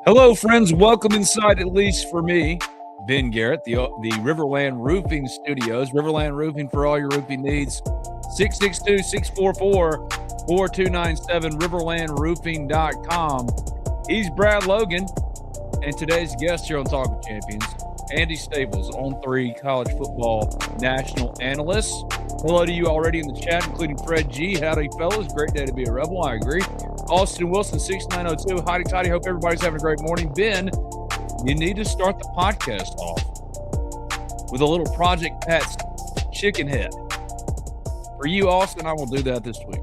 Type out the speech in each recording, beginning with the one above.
Hello, friends. Welcome inside, at least for me, Ben Garrett, the Riverland Roofing Studios. Riverland Roofing for all your roofing needs. 662-644-4297, riverlandroofing.com. He's Brad Logan, and today's guest here on Talk of Champions, Andy Staples, On3 college football national analyst. Hello to you already in the chat, including Fred G. Howdy, fellas. Great day to be a Rebel. I agree. Austin Wilson, 6902. Howdy, Toddy. Hope everybody's having a great morning. Ben, you need to start the podcast off with a little Project Pat's chicken head. For you, Austin, I will do that this week.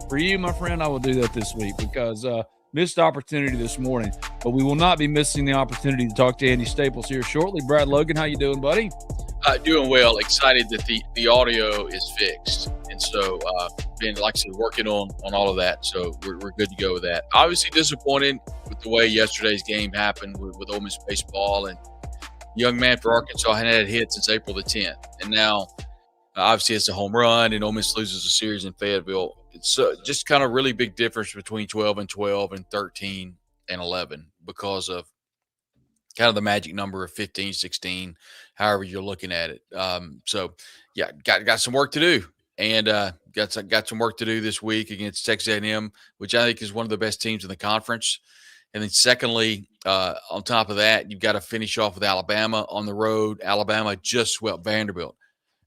For you, my friend, I will do that this week because missed opportunity this morning. But we will not be missing the opportunity to talk to Andy Staples here shortly. Brad Logan, how you doing, buddy? Doing well. Excited that the audio is fixed. And so, been, like I said, working on all of that. So we're good to go with that. Obviously disappointed with the way yesterday's game happened with Ole Miss baseball. And young man for Arkansas hadn't had a hit since April the 10th. And now, obviously, it's a home run, and Ole Miss loses a series in Fayetteville. It's just kind of really big difference between 12-12 and 13-11 because of kind of the magic number of 15, 16, however you're looking at it. So, yeah, got some work to do. And got some work to do this week against Texas A&M, which I think is one of the best teams in the conference. And then secondly, on top of that, you've got to finish off with Alabama on the road. Alabama just swept Vanderbilt.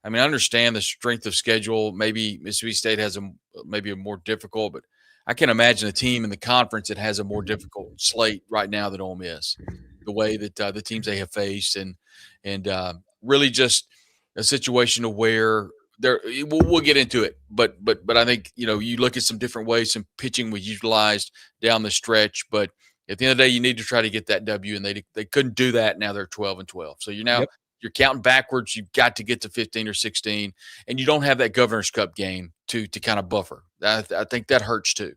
I mean, I understand the strength of schedule. Maybe Mississippi State has maybe a more difficult, but I can imagine a team in the conference that has a more difficult slate right now than Ole Miss. The way that the teams they have faced and really just a situation to where we'll get into it, but I think you look at some different ways some pitching was utilized down the stretch, but at the end of the day, you need to try to get that W, and they couldn't do that. Now they're 12-12, so you're counting backwards. You've got to get to 15 or 16, and you don't have that Governor's Cup game to kind of buffer. I think that hurts too.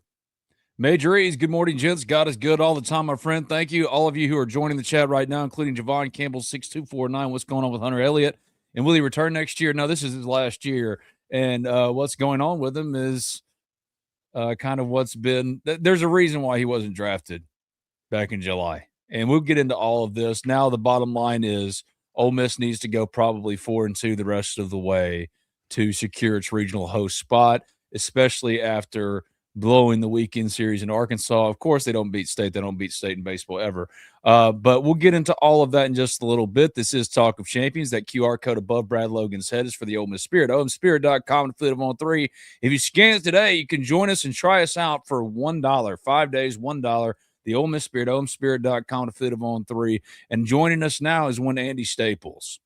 Major E's, good morning, gents. God is good all the time, my friend. Thank you. All of you who are joining the chat right now, including Javon Campbell, 6249. What's going on with Hunter Elliott? And will he return next year? No, this is his last year. And what's going on with him is kind of what's been – there's a reason why he wasn't drafted back in July. And we'll get into all of this. Now the bottom line is Ole Miss needs to go probably 4-2 the rest of the way to secure its regional host spot, especially after – blowing the weekend series in Arkansas. Of course, they don't beat State. They don't beat State in baseball ever. But we'll get into all of that in just a little bit. This is Talk of Champions. That QR code above Brad Logan's head is for the Ole Miss Spirit. OMSpirit.com, affiliate of On3. If you scan it today, you can join us and try us out for $1. 5 days, $1. The Ole Miss Spirit, OMSpirit.com, affiliate of On3. And joining us now is one Andy Staples.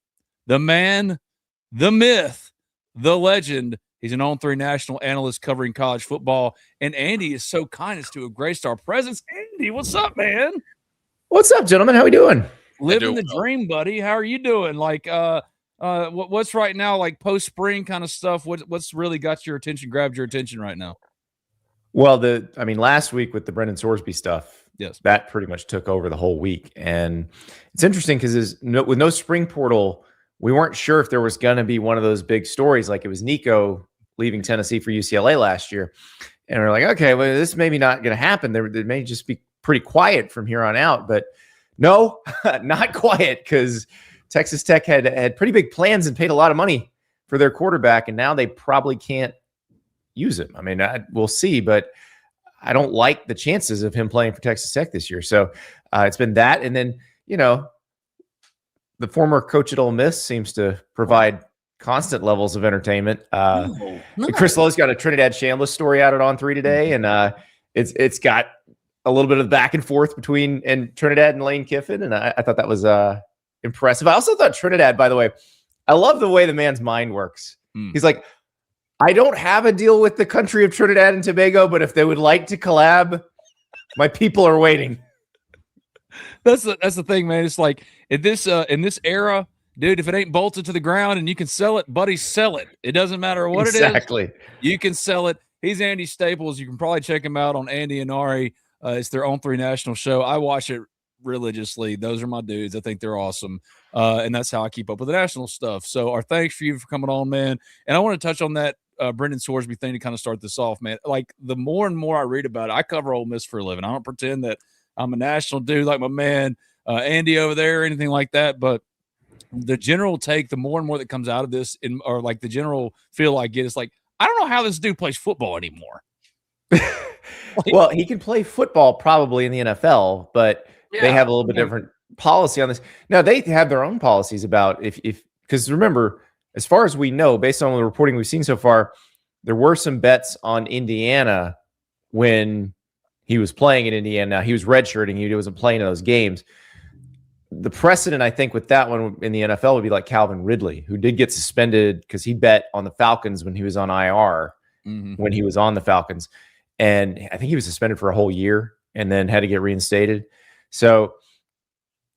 The man, the myth, the legend. He's an On3 national analyst covering college football. And Andy is so kind as to have graced our presence. Andy, what's up, man? What's up, gentlemen? How we doing? Living the dream, buddy. How are you doing? Like, what's right now, like post-spring kind of stuff? What's really got your attention, grabbed your attention right now? Well, last week with the Brendan Sorsby stuff, yes, that pretty much took over the whole week. And it's interesting because with no spring portal, we weren't sure if there was going to be one of those big stories like it was Nico leaving Tennessee for UCLA last year. And we're like, okay, well, this may be not going to happen. There may just be pretty quiet from here on out. But no, not quiet, because Texas Tech had pretty big plans and paid a lot of money for their quarterback, and now they probably can't use him. I mean, we'll see, but I don't like the chances of him playing for Texas Tech this year. So it's been that. And then, the former coach at Ole Miss seems to provide constant levels of entertainment. No. Chris Lowe's got a Trinidad Chambliss story out at On3 today, and it's got a little bit of back and forth between Trinidad and Lane Kiffin, and I thought that was impressive. I also thought Trinidad, by the way, I love the way the man's mind works. He's like, I don't have a deal with the country of Trinidad and Tobago, but if they would like to collab, my people are waiting. That's the thing, man. It's like in this era, dude, if it ain't bolted to the ground and you can sell it, buddy, sell it. It doesn't matter what it is. Exactly. You can sell it. He's Andy Staples. You can probably check him out on Andy and Ari. It's their On3 national show. I watch it religiously. Those are my dudes. I think they're awesome. And that's how I keep up with the national stuff. So our thanks for you for coming on, man. And I want to touch on that Brendan Sorsby thing to kind of start this off, man. Like, the more and more I read about it, I cover Ole Miss for a living. I don't pretend that I'm a national dude like my man Andy over there or anything like that. But the general take, the more and more that comes out of this, or like the general feel I get is like, I don't know how this dude plays football anymore. Well, he can play football probably in the NFL, but they have a little bit different policy on this. Now, they have their own policies about if because remember, as far as we know, based on the reporting we've seen so far, there were some bets on Indiana when he was playing in Indiana. Now, he was redshirting. He wasn't playing in those games. The precedent, I think, with that one in the NFL would be like Calvin Ridley, who did get suspended because he bet on the Falcons when he was on IR, when he was on the Falcons. And I think he was suspended for a whole year and then had to get reinstated. So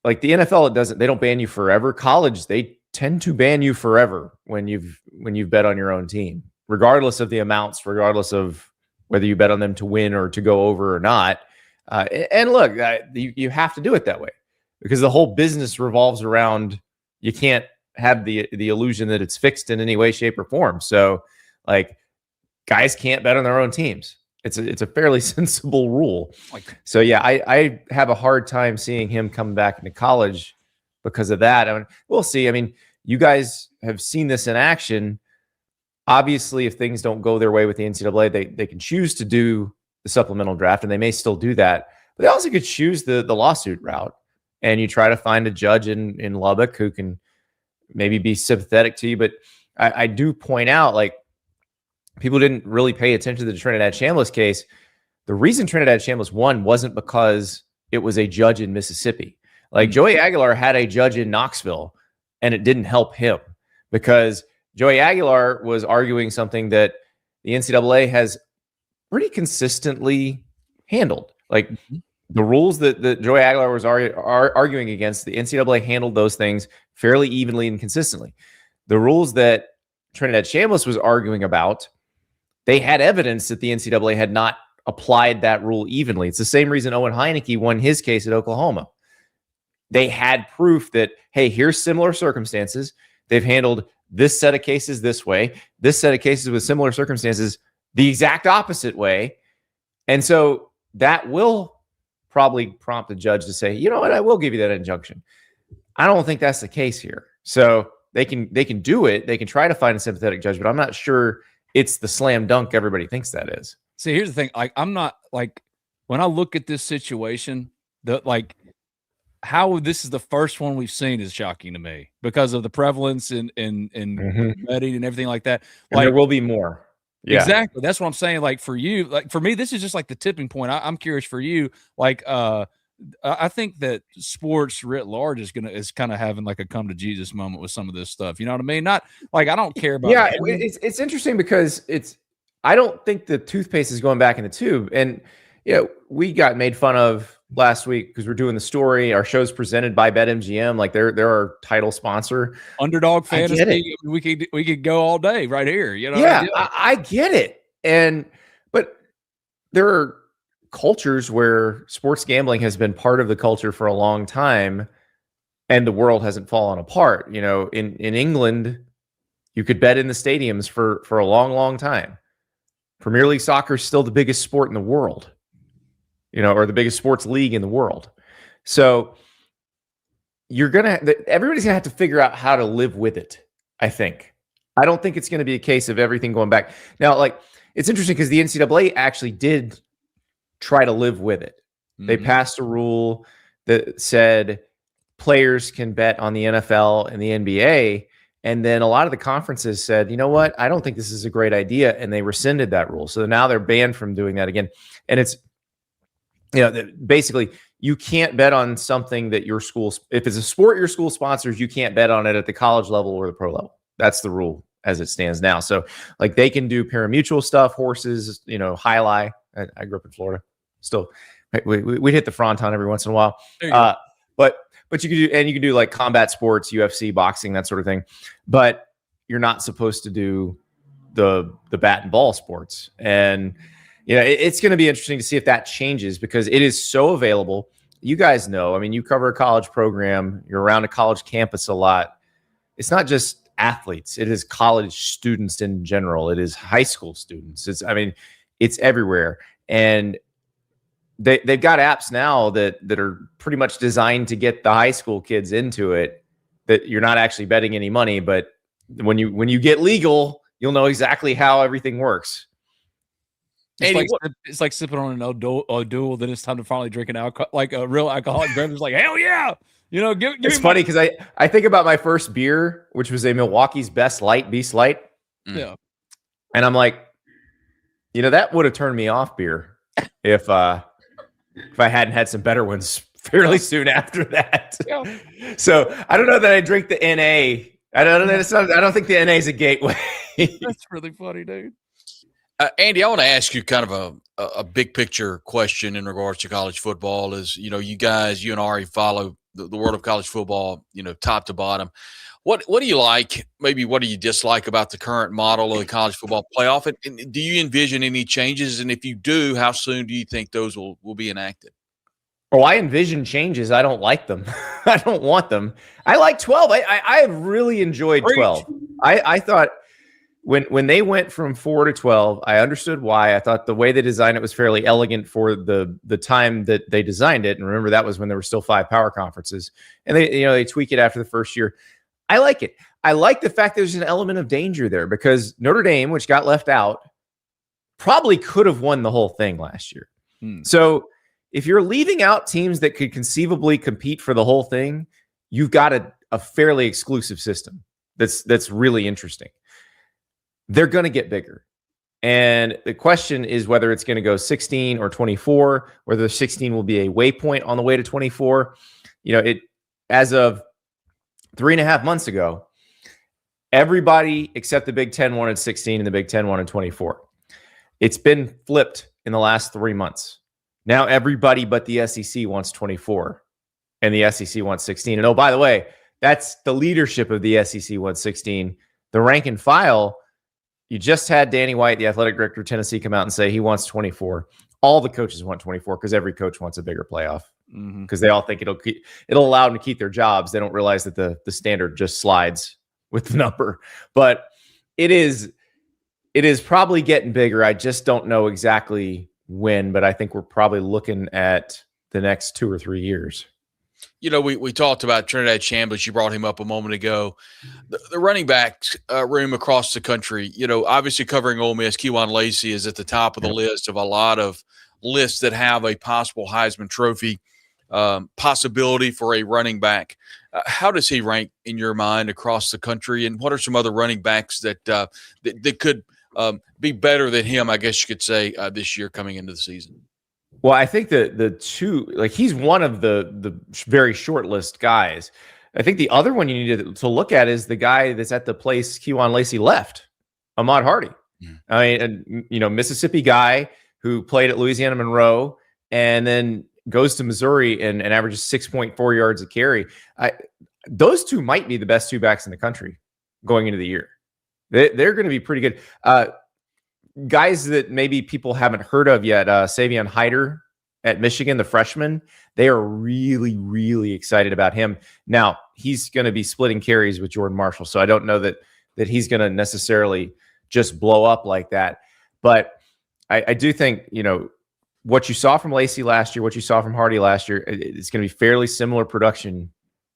like the NFL, they don't ban you forever. College, they tend to ban you forever when you've bet on your own team, regardless of the amounts, regardless of whether you bet on them to win or to go over or not. And look, you have to do it that way because the whole business revolves around, you can't have the illusion that it's fixed in any way, shape, or form. So like guys can't bet on their own teams. It's a fairly sensible rule. So yeah, I have a hard time seeing him come back into college because of that. I mean, we'll see. I mean, you guys have seen this in action. Obviously, if things don't go their way with the NCAA, they can choose to do the supplemental draft, and they may still do that. But they also could choose the lawsuit route, and you try to find a judge in Lubbock who can maybe be sympathetic to you. But I do point out, like, people didn't really pay attention to the Trinidad Chambliss case. The reason Trinidad Chambliss won wasn't because it was a judge in Mississippi. Like Joey Aguilar had a judge in Knoxville, and it didn't help him because Joey Aguilar was arguing something that the NCAA has pretty consistently handled. Like the rules that Joey Aguilar was arguing against, the NCAA handled those things fairly evenly and consistently. The rules that Trinidad Chambliss was arguing about, they had evidence that the NCAA had not applied that rule evenly. It's the same reason Owen Heineke won his case at Oklahoma. They had proof that, hey, here's similar circumstances. They've handled this set of cases this way, this set of cases with similar circumstances the exact opposite way. And so that will probably prompt the judge to say, you know what, I will give you that injunction. I don't think that's the case here. So they can do it. They can try to find a sympathetic judge, but I'm not sure it's the slam dunk everybody thinks that is. See, here's the thing. Like, I'm not like, when I look at this situation, how this is the first one we've seen is shocking to me because of the prevalence and betting and everything like that. Like, there will be more. Yeah. Exactly. That's what I'm saying. Like for you, like for me, this is just like the tipping point. I'm curious for you. Like, I think that sports writ large is kind of having like a come to Jesus moment with some of this stuff. You know what I mean? Not like I don't care about. Yeah, it's interesting because I don't think the toothpaste is going back in the tube. And we got made fun of last week because we're doing the story. Our show's presented by BetMGM, like they're our title sponsor. Underdog Fantasy. We could go all day right here. You know? Yeah, I get it. But there are cultures where sports gambling has been part of the culture for a long time, and the world hasn't fallen apart. You know, in England, you could bet in the stadiums for a long, long time. Premier League soccer is still the biggest sport in the world, or the biggest sports league in the world. So everybody's gonna have to figure out how to live with it. I think. I don't think it's going to be a case of everything going back. Now, like, it's interesting because the NCAA actually did try to live with it. They passed a rule that said players can bet on the NFL and the NBA. And then a lot of the conferences said, you know what? I don't think this is a great idea. And they rescinded that rule. So now they're banned from doing that again. And it's, basically you can't bet on something that your school, if it's a sport your school sponsors, you can't bet on it at the college level or the pro level. That's the rule as it stands now. So like they can do parimutuel stuff, horses, high lie. I grew up in Florida. Still, we'd hit the fronton every once in a while. But you can do like combat sports, UFC, boxing, that sort of thing. But you're not supposed to do the bat and ball sports. And it's going to be interesting to see if that changes because it is so available. You guys know, I mean, you cover a college program, you're around a college campus a lot. It's not just athletes, it is college students in general. It is high school students. It's everywhere. And they've got apps now that are pretty much designed to get the high school kids into it, that you're not actually betting any money, but when you get legal, you'll know exactly how everything works. It's like sipping on an O'Doul, then it's time to finally drink an alcohol, like a real alcoholic beverage. Like, hell yeah. It's funny because I think about my first beer, which was a Milwaukee's Best Light, Beast Light. Yeah. And I'm like, that would have turned me off beer if I hadn't had some better ones fairly soon after that. Yeah. So I don't know that I drink the NA. I don't think the NA is a gateway. That's really funny, dude. Andy, I want to ask you kind of a big picture question in regards to college football. Is you and Ari follow the world of college football, top to bottom. What do you like? Maybe what do you dislike about the current model of the college football playoff? And do you envision any changes? And if you do, how soon do you think those will be enacted? Oh, I envision changes. I don't like them. I don't want them. I like 12. I have really enjoyed 12. I thought when they went from 4 to 12, I understood why. I thought the way they designed it was fairly elegant for the time that they designed it. And remember, that was when there were still 5 power conferences. And they tweak it after the first year. I like it. I like the fact there's an element of danger there because Notre Dame, which got left out, probably could have won the whole thing last year. So if you're leaving out teams that could conceivably compete for the whole thing, you've got a fairly exclusive system that's really interesting. They're going to get bigger. And the question is whether it's going to go 16 or 24, whether 16 will be a waypoint on the way to 24. As of 3.5 months ago, everybody except the Big Ten wanted 16 and the Big Ten wanted 24. It's been flipped in the last 3 months. Now everybody but the SEC wants 24 and the SEC wants 16. And oh, by the way, that's the leadership of the SEC wants 16. The rank and file, you just had Danny White, the athletic director of Tennessee, come out and say he wants 24. All the coaches want 24 because every coach wants a bigger playoff because they all think it'll allow them to keep their jobs. They don't realize that the standard just slides with the number, but it is probably getting bigger. I just don't know exactly when, but I think we're probably looking at the next 2 or 3 years. We talked about Trinidad Chambliss. You brought him up a moment ago. The running backs room across the country, obviously covering Ole Miss, Kewan Lacey is at the top of the list of a lot of lists that have a possible Heisman Trophy possibility for a running back. How does he rank in your mind across the country? And what are some other running backs that could be better than him, I guess you could say, this year coming into the season? Well, I think the two, like he's one of the very short list guys. I think the other one you need to look at is the guy that's at the place Kewan Lacey left, Ahmad Hardy. I mean, Mississippi guy who played at Louisiana Monroe and then goes to Missouri and averages 6.4 yards a carry. Those two might be the best 2 backs in the country going into the year. They're going to be pretty good. Guys that maybe people haven't heard of yet, Savion Hyder at Michigan, the freshman, they are really, really excited about him. Now, he's going to be splitting carries with Jordan Marshall, so I don't know that he's going to necessarily just blow up like that. But I do think, what you saw from Lacey last year, what you saw from Hardy last year, it's going to be fairly similar production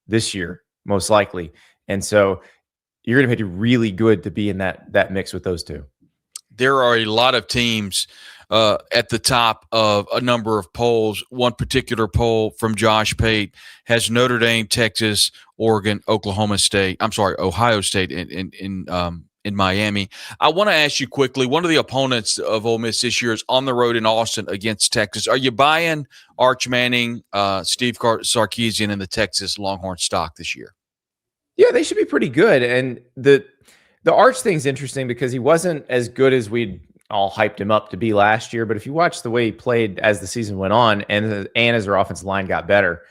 this year, most likely. And so you're going to be really good to be in that mix with those two. There are a lot of teams at the top of a number of polls. One particular poll from Josh Pate has Notre Dame, Texas, Oregon, Ohio State in Miami. I want to ask you quickly, one of the opponents of Ole Miss this year is on the road in Austin against Texas. Are you buying Arch Manning, Steve Sarkisian, and the Texas Longhorn stock this year? Yeah, they should be pretty good. And the Arch thing's interesting because he wasn't as good as we'd all hyped him up to be last year. But if you watch the way he played as the season went on and as their offensive line got better,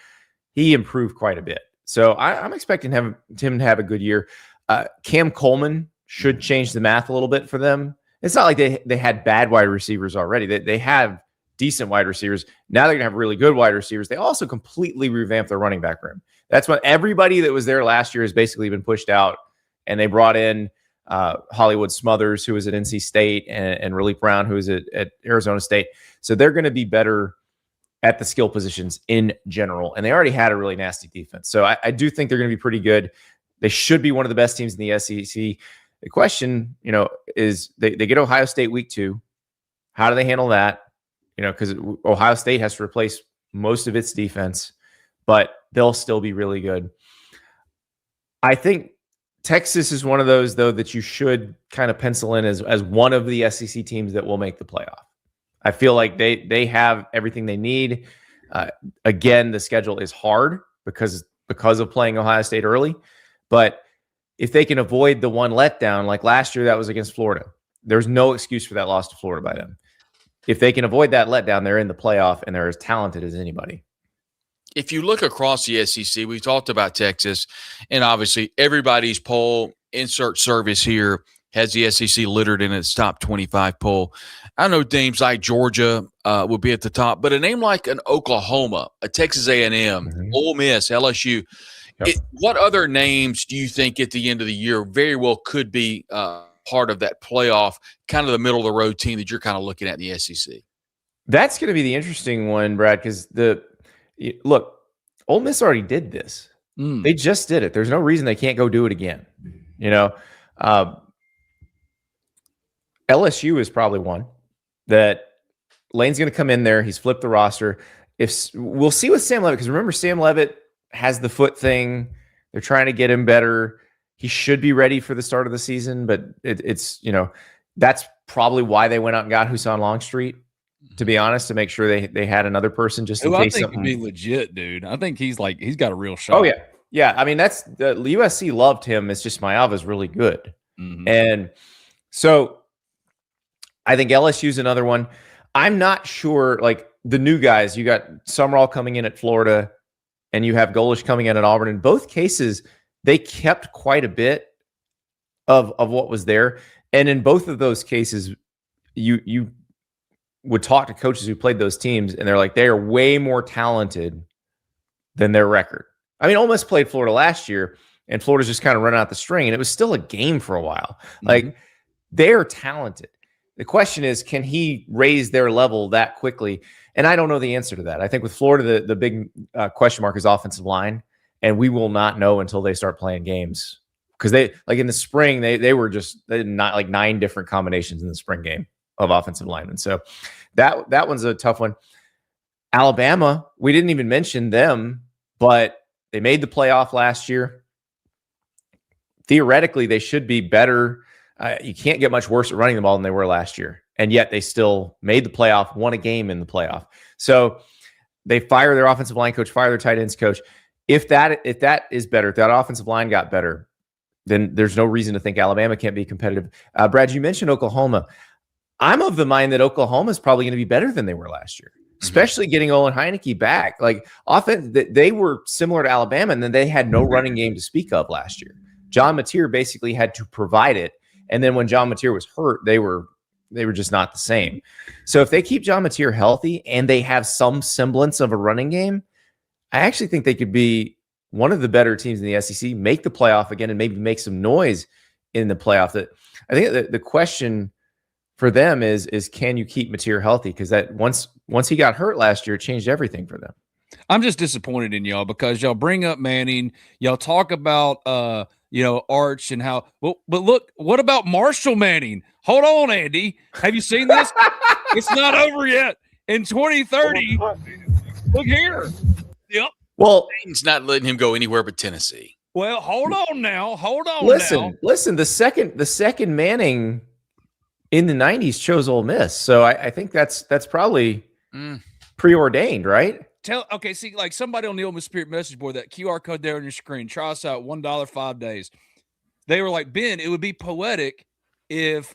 he improved quite a bit. So I'm expecting him to have a good year. Cam Coleman should change the math a little bit for them. It's not like they had bad wide receivers already. They have decent wide receivers. Now they're going to have really good wide receivers. They also completely revamped their running back room. That's what everybody that was there last year has basically been pushed out. And they brought in Hollywood Smothers, who was at NC State, and Raleek Brown, who was at Arizona State. So they're going to be better at the skill positions in general. And they already had a really nasty defense. So I do think they're going to be pretty good. They should be one of the best teams in the SEC. The question, is they get Ohio State week 2. How do they handle that? Because Ohio State has to replace most of its defense, but they'll still be really good. I think Texas is one of those, though, that you should kind of pencil in as one of the SEC teams that will make the playoff. I feel like they have everything they need. Again, the schedule is hard because of playing Ohio State early. But if they can avoid the one letdown, like last year that was against Florida, there's no excuse for that loss to Florida by them. If they can avoid that letdown, they're in the playoff and they're as talented as anybody. If you look across the SEC, we talked about Texas, and obviously everybody's poll, insert service here, has the SEC littered in its top 25 poll. I know names like Georgia would be at the top, but a name like an Oklahoma, a Texas A&M, Ole Miss, LSU, what other names do you think at the end of the year very well could be part of that playoff, kind of the middle of the road team that you're kind of looking at in the SEC? That's going to be the interesting one, Brad, because look, Ole Miss already did this. They just did it. There's no reason they can't go do it again. LSU is probably one that Lane's going to come in there. He's flipped the roster. We'll see with Sam Levitt, because remember, Sam Levitt has the foot thing. They're trying to get him better. He should be ready for the start of the season, but it's that's probably why they went out and got Husan Longstreet, to be honest, to make sure they had another person just in case I think something. He'd be legit, dude. I think he's got a real shot. Oh yeah, yeah. I mean, that's the USC loved him. It's just Mayava's really good, and so I think LSU's another one. I'm not sure. Like the new guys, you got Summerall coming in at Florida, and you have Golish coming in at Auburn. In both cases, they kept quite a bit of what was there. And in both of those cases, you would talk to coaches who played those teams, and they're like, they are way more talented than their record. I mean, Ole Miss played Florida last year, and Florida's just kind of run out the string, and it was still a game for a while. Like, they're talented. The question is, can he raise their level that quickly? And I don't know the answer to that. I think with Florida, the big question mark is offensive line. And we will not know until they start playing games, because they, like in the spring, they did not like 9 different combinations in the spring game of offensive linemen. So that one's a tough one. Alabama, we didn't even mention them, but they made the playoff last year. Theoretically, they should be better. You can't get much worse at running the ball than they were last year. And yet they still made the playoff, won a game in the playoff. So they fire their offensive line coach, fire their tight ends coach. If that is better, if that offensive line got better, then there's no reason to think Alabama can't be competitive. Brad, you mentioned Oklahoma. I'm of the mind that Oklahoma is probably going to be better than they were last year, especially getting Olin Heineke back. Like offense, they were similar to Alabama, and then they had no running game to speak of last year. John Mateer basically had to provide it, and then when John Mateer was hurt, they were just not the same. So if they keep John Mateer healthy and they have some semblance of a running game, I actually think they could be one of the better teams in the SEC, make the playoff again, and maybe make some noise in the playoff. That I think the question for them is can you keep Mateer healthy? Because that once he got hurt last year, it changed everything for them. I'm just disappointed in y'all because y'all bring up Manning, y'all talk about Arch and how but look, what about Marshall Manning? Hold on, Andy. Have you seen this? It's not over yet. In 2030, look here. Yep. Well, Mannings's not letting him go anywhere but Tennessee. Well, hold on now. Listen. The second Manning in the 90s chose Ole Miss, so I think that's probably preordained, right? See, like somebody on the Ole Miss Spirit message board, that QR code there on your screen, try us out, $1, 5 days. They were like, Ben, it would be poetic if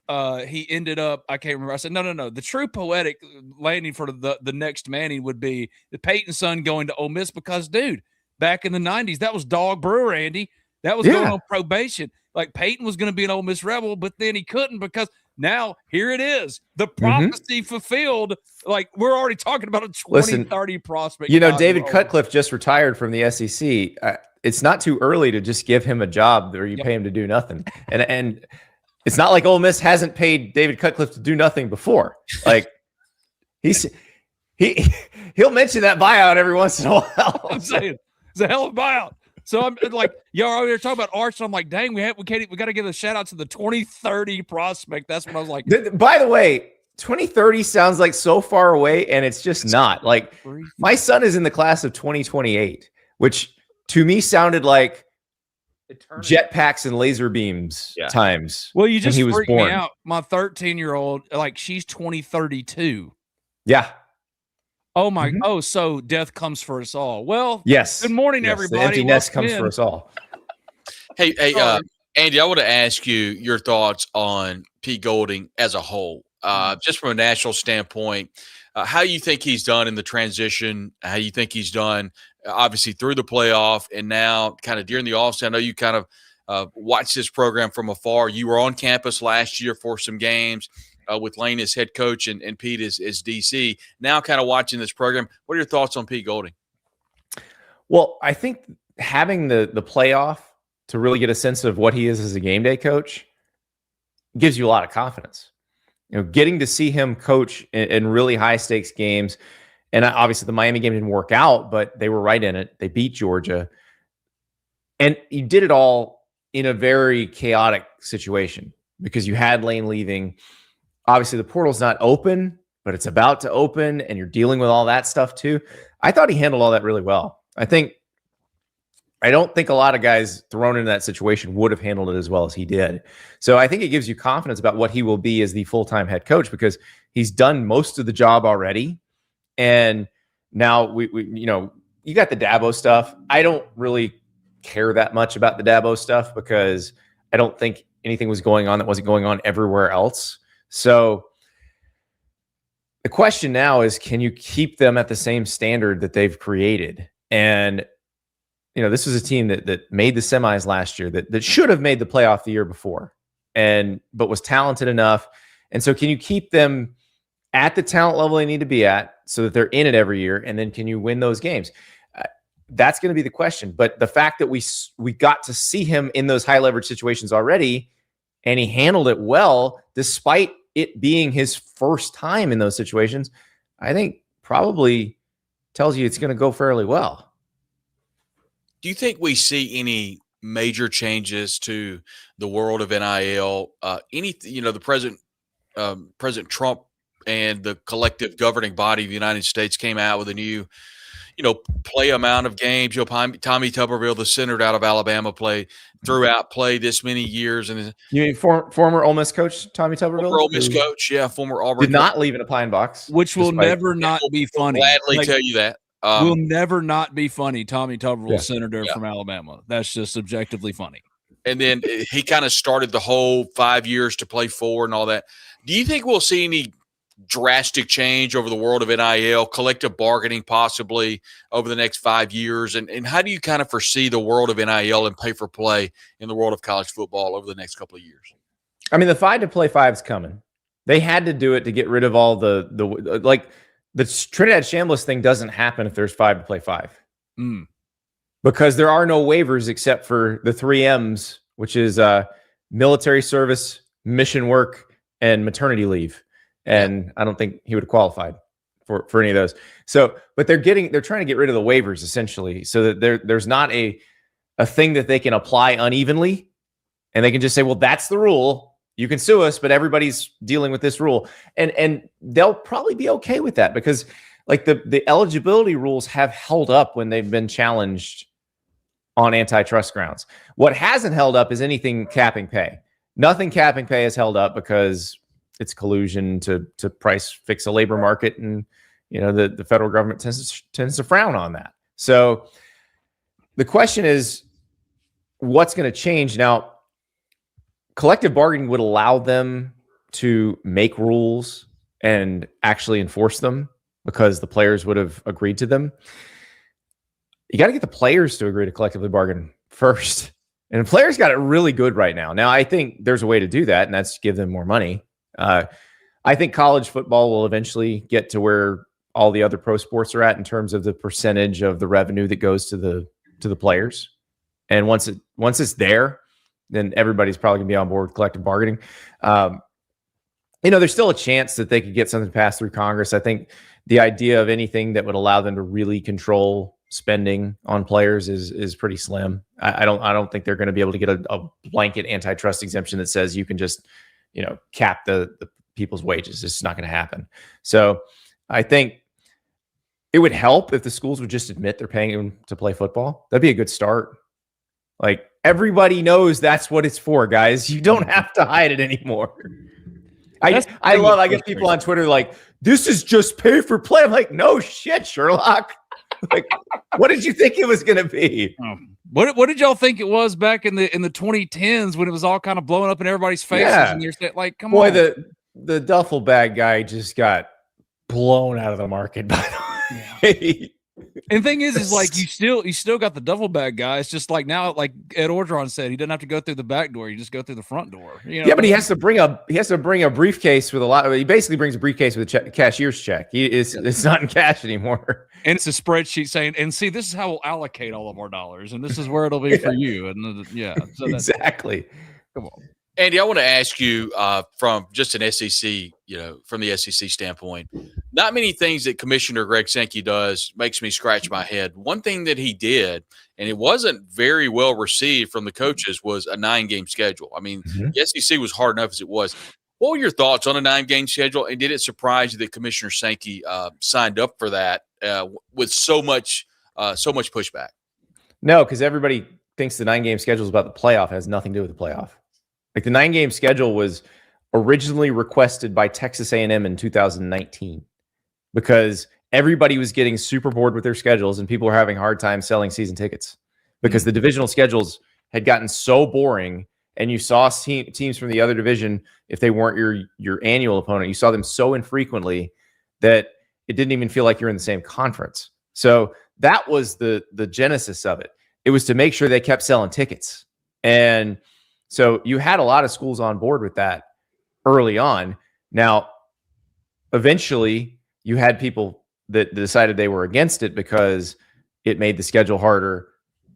he ended up, I can't remember. I said, no. The true poetic landing for the next Manning would be the Peyton son going to Ole Miss, because, dude, back in the 90s, that was Dog Brewer, Andy. That was going on probation. Like, Peyton was going to be an Ole Miss Rebel, but then he couldn't, because now here it is. The prophecy fulfilled. Like, we're already talking about a 2030 prospect. David Cutcliffe just retired from the SEC. It's not too early to just give him a job where you pay him to do nothing. And it's not like Ole Miss hasn't paid David Cutcliffe to do nothing before. Like he'll mention that buyout every once in a while. I'm saying it's a hell of a buyout. So I'm like, y'all are over there talking about Arch, and I'm like, dang, we got to give a shout out to the 2030 prospect. That's what I was like. By the way, 2030 sounds like so far away, and it's just not. Like, my son is in the class of 2028, which to me sounded like jetpacks and laser beams times. Well, you just he was freaked born. me out. My 13-year-old, like, she's 2032. Yeah. Oh my! Oh, so death comes for us all. Well, yes. Good morning, everybody. The empty nest comes for us all. Hey, Andy, I want to ask you your thoughts on Pete Golding as a whole, just from a national standpoint. How you think he's done in the transition? How you think he's done, obviously through the playoff, and now kind of during the offseason? I know you kind of watched this program from afar. You were on campus last year for some games. With Lane as head coach and Pete as DC. Now kind of watching this program, what are your thoughts on Pete Golding? Well, I think having the playoff to really get a sense of what he is as a game day coach gives you a lot of confidence. You know, getting to see him coach in really high stakes games, and obviously the Miami game didn't work out, but they were right in it. They beat Georgia, and he did it all in a very chaotic situation because you had Lane leaving. Obviously, the portal's not open, but it's about to open, and you're dealing with all that stuff too. I thought he handled all that really well. I don't think a lot of guys thrown into that situation would have handled it as well as he did. So I think it gives you confidence about what he will be as the full-time head coach because he's done most of the job already. And now we you got the Dabo stuff. I don't really care that much about the Dabo stuff because I don't think anything was going on that wasn't going on everywhere else. So the question now is, can you keep them at the same standard that they've created? And, this was a team that made the semis last year that should have made the playoff the year before but was talented enough. And so can you keep them at the talent level they need to be at so that they're in it every year? And then can you win those games? That's going to be the question. But the fact that we got to see him in those high leverage situations already, and he handled it well, despite it being his first time in those situations, I think probably tells you it's going to go fairly well. Do you think we see any major changes to the world of NIL? The President Trump and the collective governing body of the United States came out with a new, play amount of games. Tommy Tuberville, the senator out of Alabama, played this many years. And you mean former Ole Miss coach Tommy Tuberville? Former Ole Miss coach, former Auburn. Did not leave in a pine box, which will never not be funny. Gladly tell you that. Will never not be funny. Tommy Tuberville, senator from Alabama. That's just subjectively funny. And then he kind of started the whole 5 years to play 4 and all that. Do you think we'll see any drastic change over the world of NIL, collective bargaining possibly over the next 5 years? And how do you kind of foresee the world of NIL and pay for play in the world of college football over the next couple of years? I mean, the 5 to play 5 is coming. They had to do it to get rid of all the Trinidad Shambliss thing doesn't happen if there's 5 to play 5. Because there are no waivers except for the 3 M's, which is military service, mission work, and maternity leave. And I don't think he would have qualified for any of those. So, but they're trying to get rid of the waivers essentially, so that there's not a thing that they can apply unevenly, and they can just say, well, that's the rule. You can sue us, but everybody's dealing with this rule, and they'll probably be okay with that because, like, the eligibility rules have held up when they've been challenged on antitrust grounds. What hasn't held up is anything capping pay. Nothing capping pay has held up because it's collusion to price fix a labor market, and the federal government tends to frown on that. So the question is, what's going to change now? Collective bargaining would allow them to make rules and actually enforce them because the players would have agreed to them. You got to get the players to agree to collectively bargain first, and the players got it really good right now. Now I think there's a way to do that, and that's give them more money. I think college football will eventually get to where all the other pro sports are at in terms of the percentage of the revenue that goes to the players. And once it's there, then everybody's probably gonna be on board with collective bargaining. there's still a chance that they could get something passed through Congress. I think the idea of anything that would allow them to really control spending on players is pretty slim. I don't think they're going to be able to get a blanket antitrust exemption that says you can just, cap the people's wages. It's not going to happen. So I think it would help if the schools would just admit they're paying them to play football. That'd be a good start. Like, everybody knows that's what it's for, guys. You don't have to hide it anymore. I get people on Twitter like, this is just pay for play. I'm like, no shit, Sherlock. Like, what did you think it was going to be? What did y'all think it was back in the 2010s when it was all kind of blowing up in everybody's faces? Yeah. And you're like, come on. Boy, the duffel bag guy just got blown out of the market, by the way. And the thing is like you still got the duffel bag guy. It's just like now, like Ed Orgeron said, he doesn't have to go through the back door. You just go through the front door. Yeah, but he has to bring a briefcase with a lot. He basically brings a briefcase with a cashier's check. It's not in cash anymore. And it's a spreadsheet saying, and see, this is how we'll allocate all of our dollars, and this is where it'll be for you. And so exactly. Come on. Andy, I want to ask you from just an SEC, from the SEC standpoint, not many things that Commissioner Greg Sankey does makes me scratch my head. One thing that he did, and it wasn't very well received from the coaches, was a 9-game schedule. I mean, the SEC was hard enough as it was. What were your thoughts on a 9-game schedule, and did it surprise you that Commissioner Sankey signed up for that with so much pushback? No, because everybody thinks the 9-game schedule is about the playoff. It has nothing to do with the playoff. Like, the 9-game schedule was originally requested by Texas A&M in 2019 because everybody was getting super bored with their schedules and people were having a hard time selling season tickets because the divisional schedules had gotten so boring, and you saw teams from the other division, if they weren't your annual opponent, you saw them so infrequently that it didn't even feel like you're in the same conference. So that was the genesis of it. It was to make sure they kept selling tickets. And so you had a lot of schools on board with that early on. Now, eventually, you had people that decided they were against it because it made the schedule harder.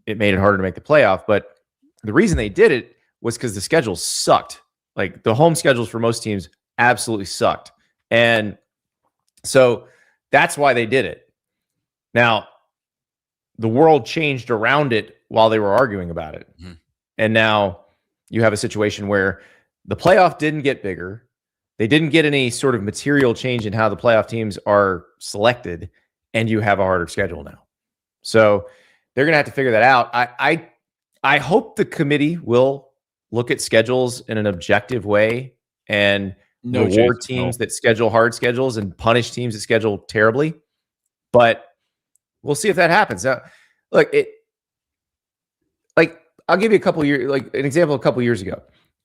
It made it harder to make the playoff. But the reason they did it was because the schedule sucked. Like, the home schedules for most teams absolutely sucked. And so that's why they did it. Now, the world changed around it while they were arguing about it. Mm-hmm. And now you have a situation where the playoff didn't get bigger. They didn't get any sort of material change in how the playoff teams are selected, and you have a harder schedule now. So they're going to have to figure that out. I hope the committee will look at schedules in an objective way and reward teams that schedule hard schedules and punish teams that schedule terribly. But we'll see if that happens. Now, look, I'll give you an example. A couple of years ago,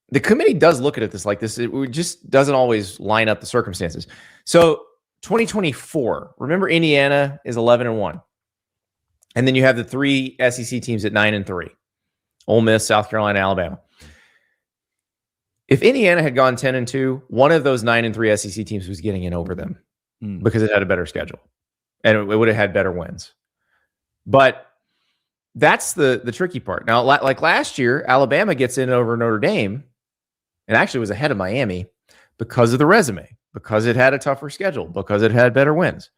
the committee does look at this like this. It just doesn't always line up the circumstances. So 2024, remember, Indiana is 11-1. And then you have the 3 SEC teams at 9-3, Ole Miss, South Carolina, Alabama. If Indiana had gone 10-2, one of those 9-3 SEC teams was getting in over them because it had a better schedule and it would have had better wins. But that's the tricky part. Now, like last year, Alabama gets in over Notre Dame and actually was ahead of Miami because of the resume, because it had a tougher schedule, because it had better wins.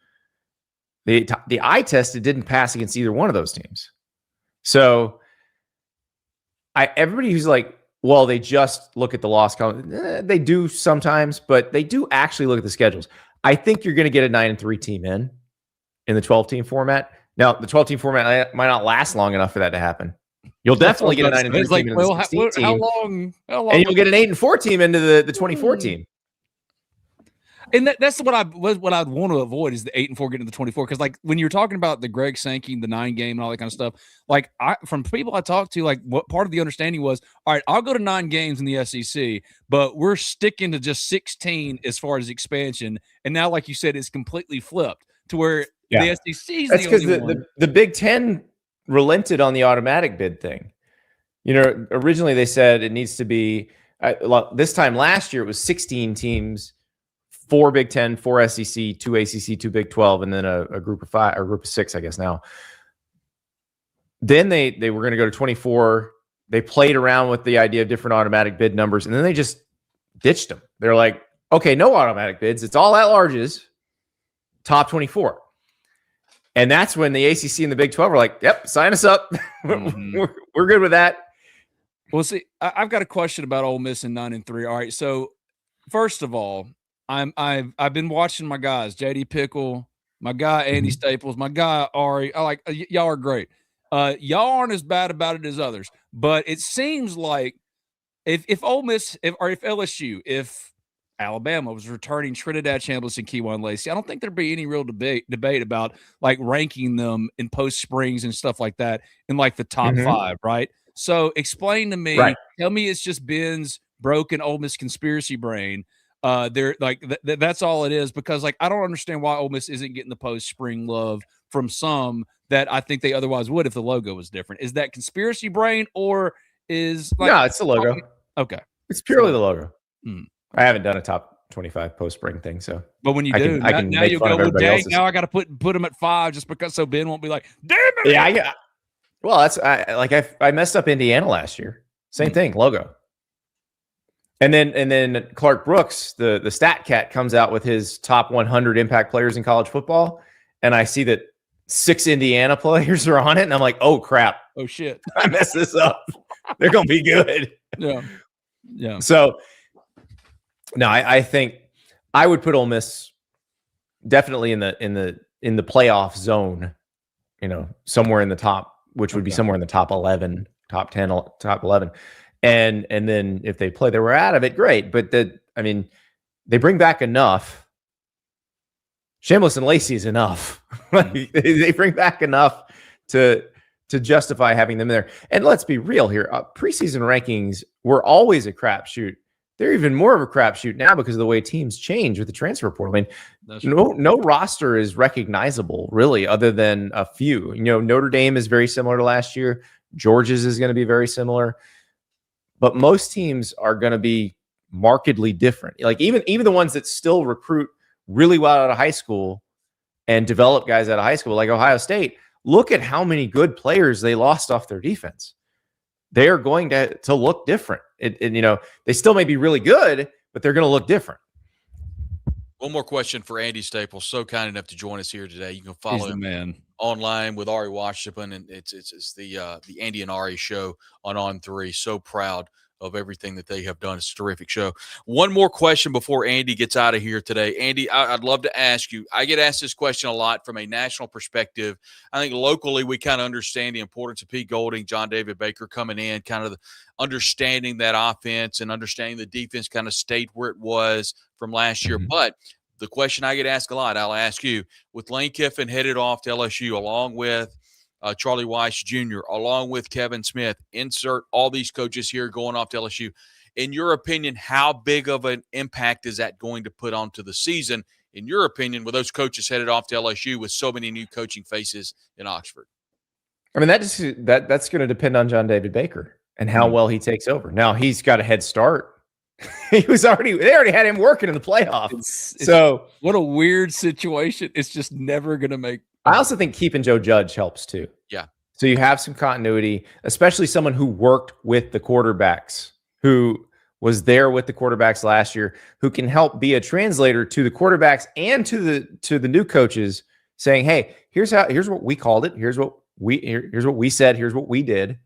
The eye test, it didn't pass against either one of those teams. So everybody who's like, well, they just look at the loss column. They do sometimes, but they do actually look at the schedules. I think you're going to get a 9-3 team in the 12-team format. Now, the 12-team format might not last long enough for that to happen. You'll definitely get a 9-3 team into the 16 team. How long? And you'll get an 8-4 team into the 24 team. And that's what I'd want to avoid is the 8-4 getting to the 24. Because like when you're talking about the Greg Sankey, the 9-game and all that kind of stuff, like from people I talked to, like what part of the understanding was, all right, I'll go to 9 games in the SEC, but we're sticking to just 16 as far as expansion. And now, like you said, it's completely flipped to where the SEC is that's because the Big Ten relented on the automatic bid thing. Originally they said it needs to be this time last year it was 16 teams. 4 Big Ten, 4 SEC, 2 ACC, 2 Big 12, and then a group of 5 or group of 6, I guess now. Then they were going to go to 24. They played around with the idea of different automatic bid numbers, and then they just ditched them. They're like, Okay, no automatic bids. It's all at larges, top 24. And that's when the ACC and the Big 12 are like, yep, sign us up. We're good with that. Well, see, I've got a question about Ole Miss in 9-3. All right, so first of all, I've been watching my guys, JD Pickle, my guy Andy Staples, my guy Ari. Y'all are great. Y'all aren't as bad about it as others, but it seems like if Ole Miss if LSU, if Alabama was returning Trinidad Chambliss and Keywan Lacey, I don't think there'd be any real debate about like ranking them in post springs and stuff like that in like the top 5, right? So explain to me, tell me it's just Ben's broken Ole Miss conspiracy brain. They're like that's all it is, because like I don't understand why Ole Miss isn't getting the post spring love from some that I think they otherwise would if the logo was different. Is that conspiracy brain, or is like no? It's the logo. Okay, it's purely the logo. I haven't done a top 25 post spring thing, so. But when you do, now you'll go, well, dang, now I got to put them at 5 just because so Ben won't be like, damn it. Yeah, well, I messed up Indiana last year. Same thing, logo. And then Clark Brooks, the stat cat, comes out with his top 100 impact players in college football, and I see that 6 Indiana players are on it, and I'm like, oh crap, oh shit, I messed this up. They're gonna be good. Yeah. So, no, I think I would put Ole Miss definitely in the playoff zone. Somewhere in the top, which would be somewhere in the top 11, top 10, top 11. And then if they play, they were out of it, great. But they bring back enough. Chambliss and Lacey is enough. They bring back enough to justify having them there. And let's be real here. Preseason rankings were always a crapshoot. They're even more of a crapshoot now because of the way teams change with the transfer portal. No roster is recognizable really, other than a few. Notre Dame is very similar to last year. Georgia's is going to be very similar. But most teams are going to be markedly different. Like even the ones that still recruit really well out of high school and develop guys out of high school, like Ohio State, look at how many good players they lost off their defense. They are going to look different. They still may be really good, but they're going to look different. One more question for Andy Staples. So kind enough to join us here today. You can follow him online with Ari Washington, and it's the Andy and Ari show on On3. So proud of everything that they have done. It's a terrific show. One more question before Andy gets out of here today. Andy, I'd love to ask you, I get asked this question a lot from a national perspective. I think locally we kind of understand the importance of Pete Golding, John David Baker coming in, kind of understanding that offense and understanding the defense kind of stayed where it was from last year. But the question I get asked a lot, I'll ask you, with Lane Kiffin headed off to LSU along with Charlie Weiss Jr., along with Kevin Smith, insert all these coaches here going off to LSU. In your opinion, how big of an impact is that going to put onto the season, in your opinion, with those coaches headed off to LSU with so many new coaching faces in Oxford? That's going to depend on John David Baker and how well he takes over. Now, he's got a head start. They already had him working in the playoffs. So what a weird situation. It's just never going to make. I also think keeping Joe Judge helps too. Yeah. So you have some continuity, especially someone who worked with the quarterbacks, who was there with the quarterbacks last year, who can help be a translator to the quarterbacks and to the new coaches, saying, "Hey, here's what we called it. Here's what we said. Here's what we did,"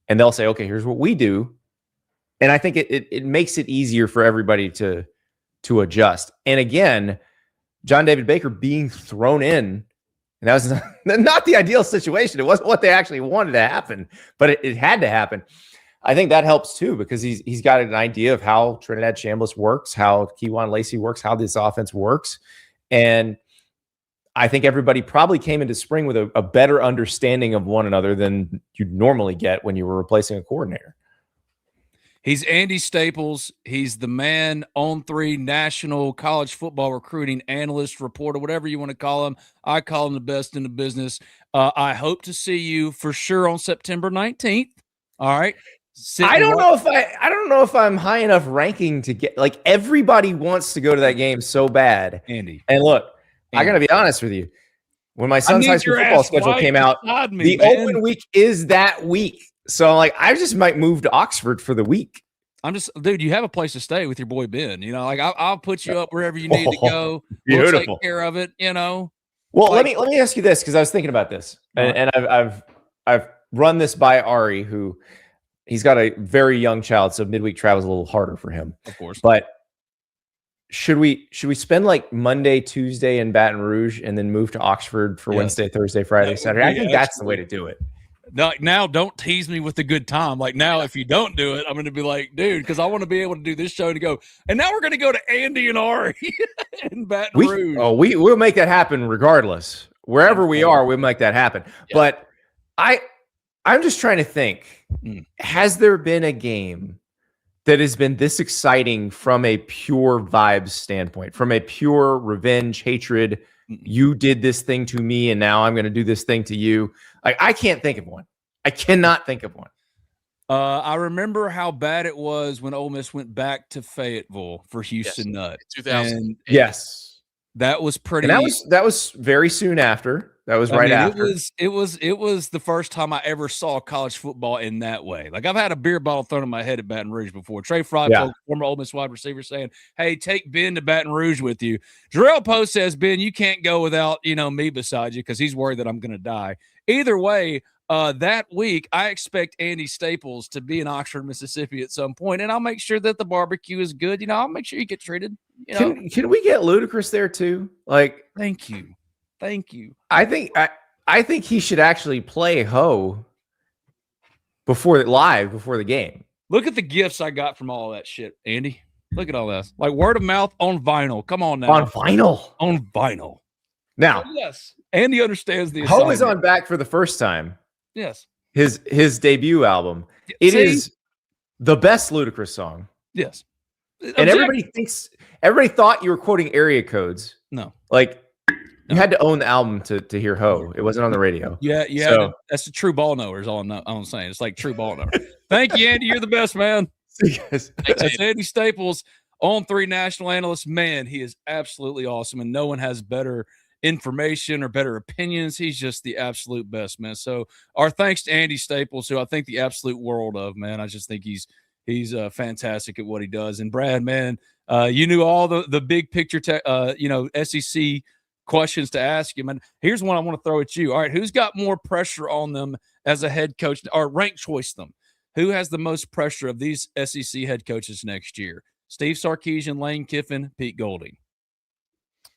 and they'll say, "Okay, here's what we do." And I think it makes it easier for everybody to adjust. And again, John David Baker being thrown in, and that was not the ideal situation. It wasn't what they actually wanted to happen, but it had to happen. I think that helps too, because he's got an idea of how Trinidad Chambliss works, how Keywan Lacey works, how this offense works. And I think everybody probably came into spring with a better understanding of one another than you'd normally get when you were replacing a coordinator. He's Andy Staples. He's the man on 3 national college football recruiting analyst, reporter, whatever you want to call him. I call him the best in the business. I hope to see you for sure on September 19th. All right. I don't know if I'm high enough ranking to get, like, everybody wants to go to that game so bad. Andy. And look, I got to be honest with you. When my son's high school football schedule came out, the open week is that week. So like, I just might move to Oxford for the week. dude, you have a place to stay with your boy Ben. You know, like I'll put you up wherever you need to go. Beautiful. We'll take care of it. You know. Well, let me ask you this, because I was thinking about this, and I've run this by Ari, who he's got a very young child, so midweek travel is a little harder for him, of course. But should we spend like Monday, Tuesday in Baton Rouge, and then move to Oxford for Wednesday, Thursday, Friday, Saturday? I think that's the way to do it. Now, don't tease me with the good time. Like now, if you don't do it, I'm going to be like, dude, because I want to be able to do this show to go. And now we're going to go to Andy and Ari in Baton Rouge. We'll make that happen regardless. Wherever we are, we'll make that happen. Yeah. But I'm just trying to think, has there been a game that has been this exciting from a pure vibes standpoint, from a pure revenge, hatred? You did this thing to me, and now I'm going to do this thing to you. I can't think of one. I cannot think of one. I remember how bad it was when Ole Miss went back to Fayetteville for Houston Nutt. 2000. Yes, that was pretty. And that was very soon after. That was right after. It was the first time I ever saw college football in that way. Like I've had a beer bottle thrown in my head at Baton Rouge before. Trey Fry, former Ole Miss wide receiver, saying, "Hey, take Ben to Baton Rouge with you." Jarrell Post says, "Ben, you can't go without me beside you," because he's worried that I'm going to die. Either way, that week I expect Andy Staples to be in Oxford, Mississippi at some point, and I'll make sure that the barbecue is good. I'll make sure you get treated. Can we get Ludacris there too? Like, thank you. I think he should actually play Ho before the game. Look at the gifts I got from all that shit, Andy. Look at all this. Like word of mouth on vinyl. Come on now. On vinyl. Now, yes. Andy understands the Ho is on back for the first time. Yes. His debut album. It is the best Ludacris song. Yes. And everybody thought you were quoting area codes. No. Like you had to own the album to hear Ho. It wasn't on the radio. Yeah. So, that's the true ball knower is all I'm saying. It's like true ball knower. Thank you, Andy. You're the best, man. Yes. That's Andy Staples, On3 national analyst. Man, he is absolutely awesome, and no one has better information or better opinions. He's just the absolute best, man. So our thanks to Andy Staples, who I think the absolute world of, man. I just think he's fantastic at what he does. And Brad, man, you knew all the big picture, SEC questions to ask him. And here's one I want to throw at you. All right, who's got more pressure on them as a head coach, or rank choice them? Who has the most pressure of these SEC head coaches next year? Steve Sarkisian, Lane Kiffin, Pete Golding.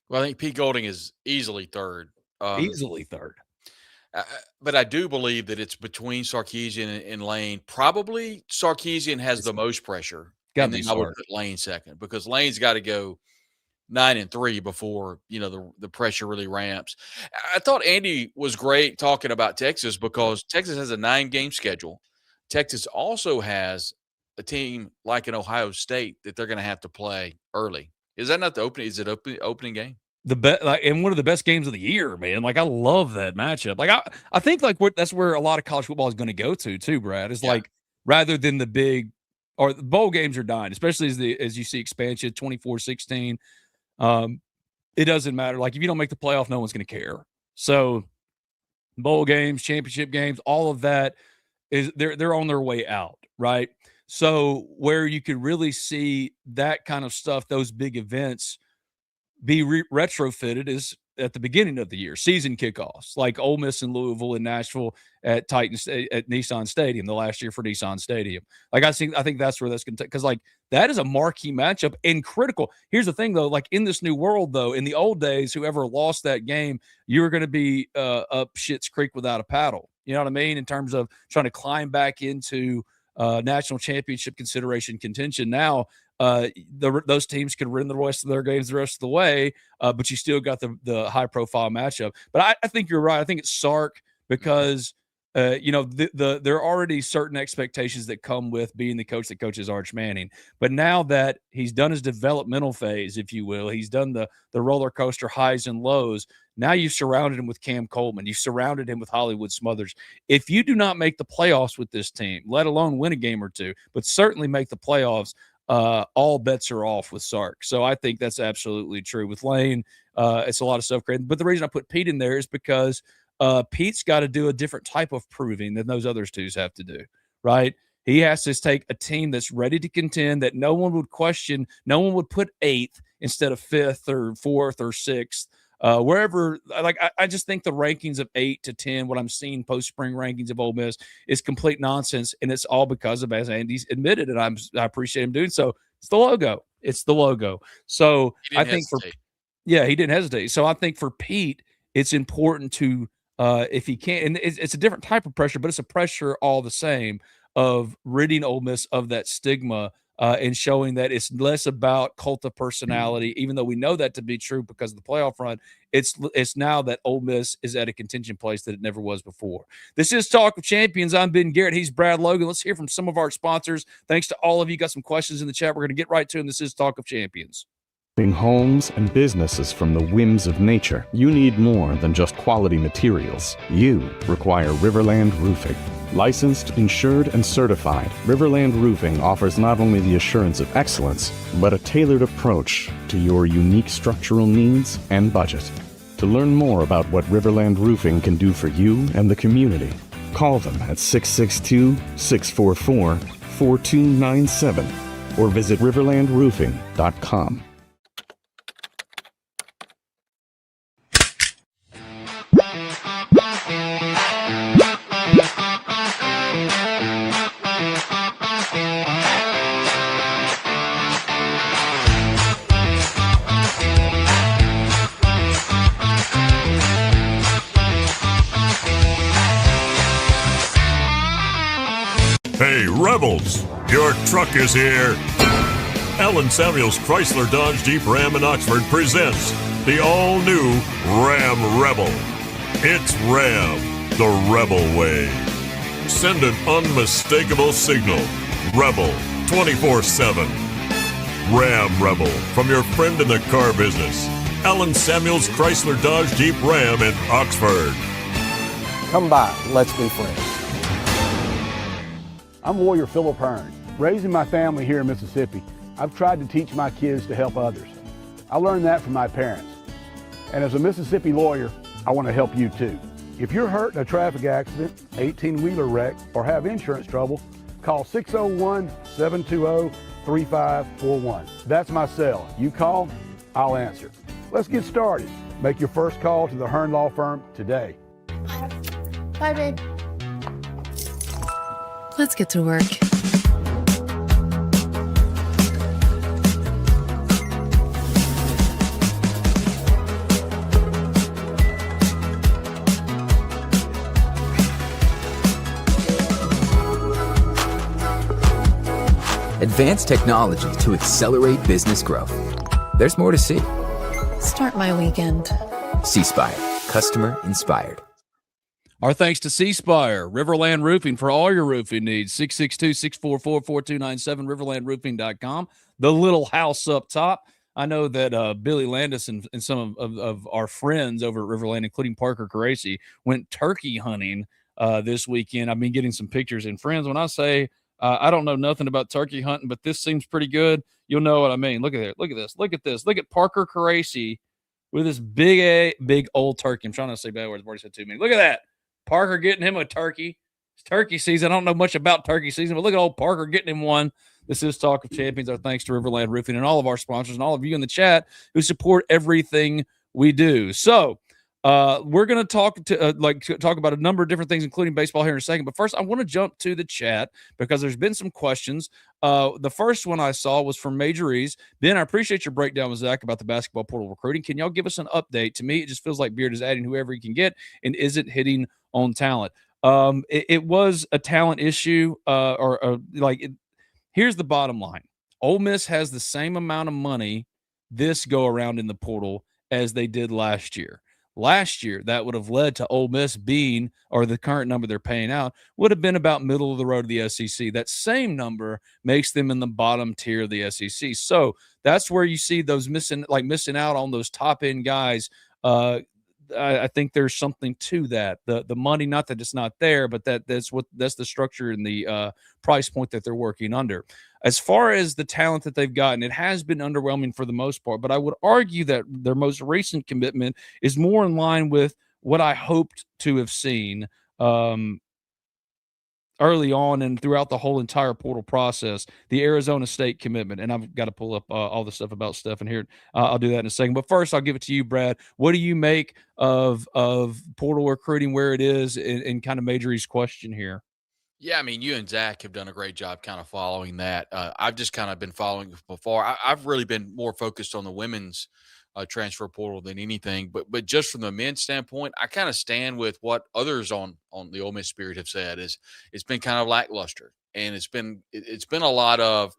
Well, I think Pete Golding is easily third. Easily third. But I do believe that it's between Sarkisian and Lane. Probably Sarkisian has the most pressure. And then I would put Lane second, because Lane's got to go 9-3 before, the pressure really ramps. I thought Andy was great talking about Texas, because Texas has a 9-game schedule. Texas also has a team like an Ohio State that they're going to have to play early. Is that not the opening? Is it opening game? And one of the best games of the year, man. Like I love that matchup. Like I think that's where a lot of college football is going to go to too, Brad. Is like rather than the big or the bowl games are dying, especially as you see expansion 24-16. It doesn't matter. Like if you don't make the playoff, no one's going to care. So bowl games, championship games, all of that is they're on their way out, right? So where you could really see that kind of stuff, those big events be retrofitted is at the beginning of the year, season kickoffs, like Ole Miss and Louisville and Nashville at Nissan Stadium, the last year for Nissan Stadium. Like I think that's where that's going to take, because like that is a marquee matchup and critical. Here's the thing though, like in this new world though, in the old days, whoever lost that game, you were going to be up Schitt's Creek without a paddle. You know what I mean? In terms of trying to climb back into national championship contention. Now, those teams could win the rest of their games the rest of the way, but you still got the high profile matchup. But I think you're right. I think it's Sark because there are already certain expectations that come with being the coach that coaches Arch Manning. But now that he's done his developmental phase, if you will, he's done the roller coaster highs and lows. Now you've surrounded him with Cam Coleman. You've surrounded him with Hollywood Smothers. If you do not make the playoffs with this team, let alone win a game or two, but certainly make the playoffs, all bets are off with Sark. So I think that's absolutely true. With Lane, it's a lot of self-creating. But the reason I put Pete in there is because Pete's got to do a different type of proving than those other twos have to do, right? He has to take a team that's ready to contend, that no one would question, no one would put 8th instead of 5th or 4th or 6th. Wherever, like, I just think the rankings of 8 to 10, what I'm seeing post spring rankings of Ole Miss, is complete nonsense, and it's all because of, as Andy's admitted, and I appreciate him doing so. It's the logo. It's the logo. So I think he didn't hesitate. So I think for Pete, it's important to, if he can, and it's a different type of pressure, but it's a pressure all the same of ridding Ole Miss of that stigma. And showing that it's less about cult of personality, even though we know that to be true because of the playoff run. It's now that Ole Miss is at a contention place that it never was before. This is Talk of Champions. I'm Ben Garrett. He's Brad Logan. Let's hear from some of our sponsors. Thanks to all of you. Got some questions in the chat. We're going to get right to them. This is Talk of Champions. Homes and businesses from the whims of nature, you need more than just quality materials. You require Riverland Roofing. Licensed, insured, and certified, Riverland Roofing offers not only the assurance of excellence, but a tailored approach to your unique structural needs and budget. To learn more about what Riverland Roofing can do for you and the community, call them at 662-644-4297 or visit riverlandroofing.com. Hey, Rebels, your truck is here. Alan Samuels Chrysler Dodge Jeep Ram in Oxford presents the all-new Ram Rebel. It's Ram, the Rebel way. Send an unmistakable signal. Rebel, 24/7. Ram Rebel, from your friend in the car business. Alan Samuels Chrysler Dodge Jeep Ram in Oxford. Come by, let's be friends. I'm Warrior Philip Hearn. Raising my family here in Mississippi, I've tried to teach my kids to help others. I learned that from my parents. And as a Mississippi lawyer, I want to help you too. If you're hurt in a traffic accident, 18-wheeler wreck, or have insurance trouble, call 601-720-3541. That's my cell. You call, I'll answer. Let's get started. Make your first call to the Hearn Law Firm today. Bye, babe. Let's get to work. Advanced technology to accelerate business growth. There's more to see. Start my weekend. C-Spire, customer inspired. Our thanks to C-Spire, Riverland Roofing for all your roofing needs. 662-644-4297, riverlandroofing.com. The little house up top. I know that Billy Landis and some of our friends over at Riverland, including Parker Caracci, went turkey hunting this weekend. I've been getting some pictures. And friends, when I say I don't know nothing about turkey hunting, but this seems pretty good, you'll know what I mean. Look at it. Look at this. Look at this. Look at Parker Caracci with this big old turkey. I'm trying to say bad words. I've already said too many. Look at that. Parker getting him a turkey. It's turkey season. I don't know much about turkey season, but look at old Parker getting him one. This is Talk of Champions. Our thanks to Riverland Roofing and all of our sponsors and all of you in the chat who support everything we do. So we're going to talk about a number of different things, including baseball here in a second. But first, I want to jump to the chat because there's been some questions. The first one I saw was from Major Ease. Ben, I appreciate your breakdown with Zach about the basketball portal recruiting. Can y'all give us an update? To me, it just feels like Beard is adding whoever he can get and isn't hitting on talent. It was a talent issue, here's the bottom line. Ole Miss has the same amount of money this go around in the portal as they did last year. Last year, that would have led to Ole Miss being, or the current number they're paying out, would have been about middle of the road of the SEC. That same number makes them in the bottom tier of the SEC. So that's where you see those missing out on those top end guys. I think there's something to that. The money, not that it's not there, but that's the structure and the price point that they're working under. As far as the talent that they've gotten, it has been underwhelming for the most part, but I would argue that their most recent commitment is more in line with what I hoped to have seen, or early on and throughout the whole entire portal process, the Arizona State commitment. And I've got to pull up all the stuff about Stephen here. I'll do that in a second. But first, I'll give it to you, Brad. What do you make of portal recruiting, where it is, and kind of Majory's question here? Yeah, I mean, you and Zach have done a great job kind of following that. I've just kind of been following it before. I've really been more focused on the women's transfer portal than anything. But just from the men's standpoint, I kind of stand with what others on the Ole Miss Spirit have said. Is it's been kind of lackluster, and it's been a lot of,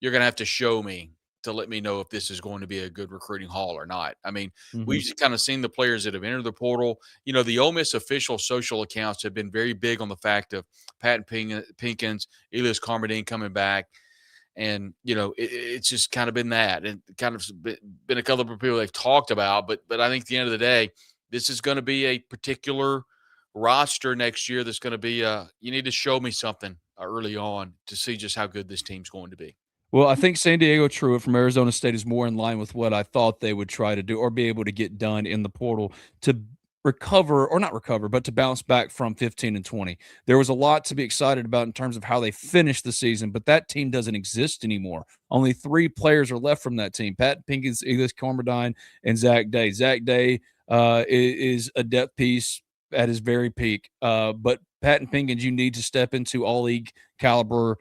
you're going to have to show me to let me know if this is going to be a good recruiting haul or not. I mean, we've just kind of seen the players that have entered the portal. You know, the Ole Miss official social accounts have been very big on the fact of Patton Pinkins, Elias Carmodine coming back. And, you know, it's just kind of been that, and kind of been a couple of people they've talked about. But I think at the end of the day, this is going to be a particular roster next year that's going to be you need to show me something early on to see just how good this team's going to be. Well, I think San Diego Truitt from Arizona State is more in line with what I thought they would try to do or be able to get done in the portal to recover, or not recover, but to bounce back from 15 and 20. There was a lot to be excited about in terms of how they finished the season, but that team doesn't exist anymore. Only 3 players are left from that team: Pat Pinkins, Elias Carmodine, and Zach Day. Zach Day is a depth piece at his very peak, but Pat Pinkins, you need to step into all-league caliber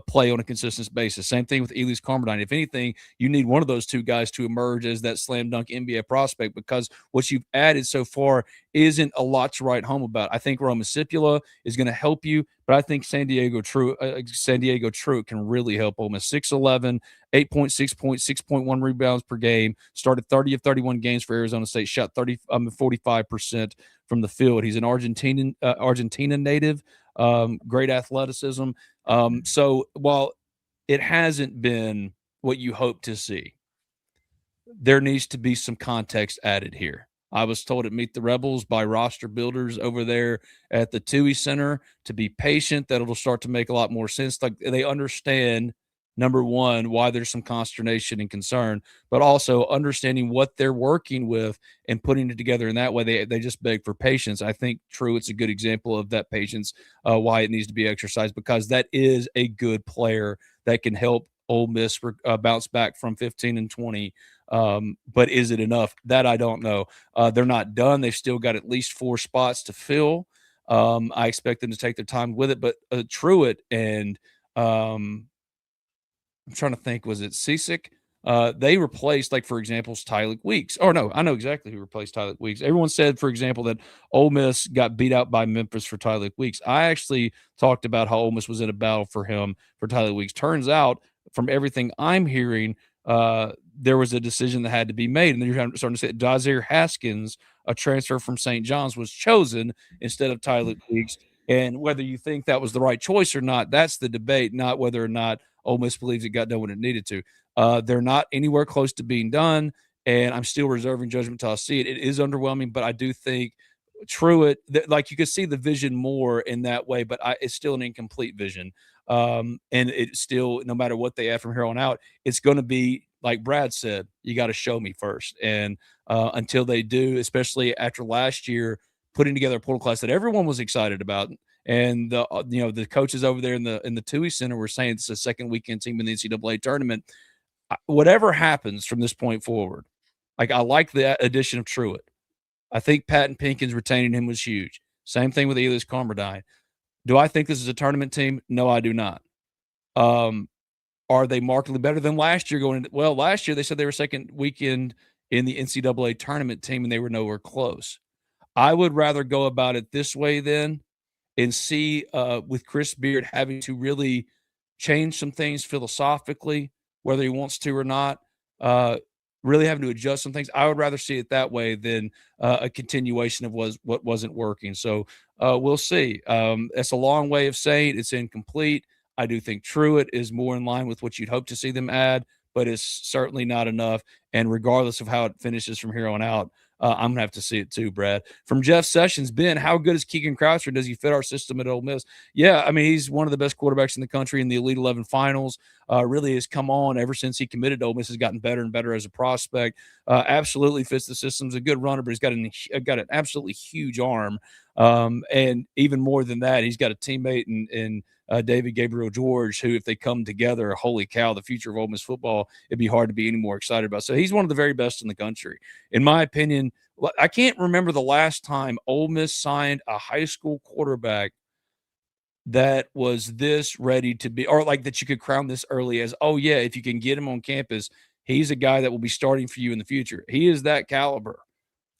play on a consistent basis. Same thing with Elias Carmodine. If anything, you need one of those two guys to emerge as that slam dunk NBA prospect, because what you've added so far isn't a lot to write home about. I think Roma Sipula is going to help you, but I think San Diego Truitt can really help Ole Miss. 6'11", 8.6 points, 6.1 rebounds per game, started 30 of 31 games for Arizona State, shot 45% from the field. He's an Argentina native, great athleticism. So while it hasn't been what you hope to see, there needs to be some context added here. I was told at Meet the Rebels by roster builders over there at the TUI Center to be patient, that it'll start to make a lot more sense. Like, they understand, number one, why there's some consternation and concern, but also understanding what they're working with and putting it together in that way. They just beg for patience. I think Truitt's a good example of that patience, why it needs to be exercised, because that is a good player that can help Ole Miss bounce back from 15 and 20. But is it enough? That I don't know. They're not done. They've still got at least 4 spots to fill. I expect them to take their time with it, but Truitt and I'm trying to think, was it Cisick? They replaced, like, for example, Tyler Weeks. Or no, I know exactly who replaced Tyler Weeks. Everyone said, for example, that Ole Miss got beat out by Memphis for Tyler Weeks. I actually talked about how Ole Miss was in a battle for him for Tyler Weeks. Turns out, from everything I'm hearing, there was a decision that had to be made. And then you're starting to say Dazier Haskins, a transfer from St. John's, was chosen instead of Tyler Weeks. And whether you think that was the right choice or not, that's the debate, not whether or not Ole Miss believes it got done when it needed to. They're not anywhere close to being done, and I'm still reserving judgment till I see it. It is underwhelming, but I do think Truitt, like, you could see the vision more in that way, but it's still an incomplete vision. And it's still, no matter what they add from here on out, it's going to be, like Brad said, you got to show me first. And until they do, especially after last year, putting together a portal class that everyone was excited about, and the coaches over there in the TUI Center were saying it's a second weekend team in the NCAA tournament. Whatever happens from this point forward, like, I like the addition of Truitt. I think Patton Pinkins retaining him was huge. Same thing with Elias Carmodine. Do I think this is a tournament team? No, I do not. Are they markedly better than last year going into? Well, last year they said they were second weekend in the NCAA tournament team, and they were nowhere close. I would rather go about it this way then, and see with Chris Beard having to really change some things philosophically, whether he wants to or not, really having to adjust some things. I would rather see it that way than a continuation of what wasn't working. So we'll see. That's a long way of saying it's incomplete. I do think Truitt is more in line with what you'd hope to see them add, but it's certainly not enough. And regardless of how it finishes from here on out, I'm going to have to see it too, Brad. From Jeff Sessions, Ben, how good is Keegan Croucher? Does he fit our system at Ole Miss? Yeah, I mean, he's one of the best quarterbacks in the country in the Elite 11 finals. really has come on ever since he committed to Ole Miss, has gotten better and better as a prospect. Absolutely fits the system. He's a good runner, but he's got an absolutely huge arm. And even more than that, he's got a teammate in David Gabriel George, who, if they come together, holy cow, the future of Ole Miss football, it'd be hard to be any more excited about. So he's one of the very best in the country. In my opinion, I can't remember the last time Ole Miss signed a high school quarterback that was this ready to be, or like that you could crown this early as, oh yeah, if you can get him on campus, he's a guy that will be starting for you in the future. He is that caliber.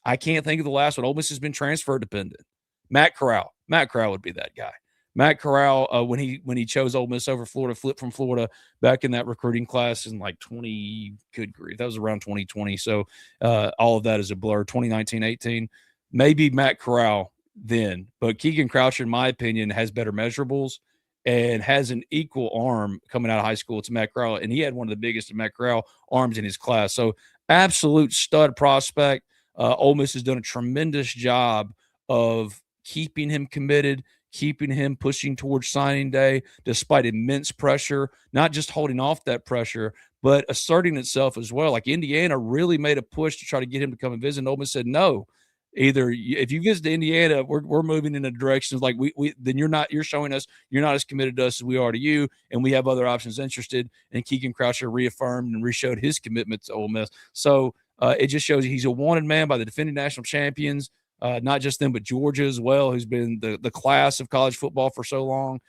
I can't think of the last one. Ole Miss has been transfer dependent. Matt Corral would be that guy. Matt Corral, when he chose Ole Miss over Florida, flipped from Florida back in that recruiting class in like 20, good grief, that was around 2020. So all of that is a blur. 2019-18, maybe Matt Corral then, but Keegan Croucher, in my opinion, has better measurables and has an equal arm coming out of high school to Matt Corral, and he had one of the biggest of Matt Corral arms in his class. So absolute stud prospect. Ole Miss has done a tremendous job of keeping him committed, keeping him pushing towards signing day, despite immense pressure, not just holding off that pressure, but asserting itself as well. Like Indiana really made a push to try to get him to come and visit. And Ole Miss said, no, either if you visit Indiana, we're moving in a direction like then you're showing us you're not as committed to us as we are to you. And we have other options interested. And Keegan Croucher reaffirmed and re-showed his commitment to Ole Miss. So it just shows he's a wanted man by the defending national champions. Not just them, but Georgia as well, who's been the class of college football for so long.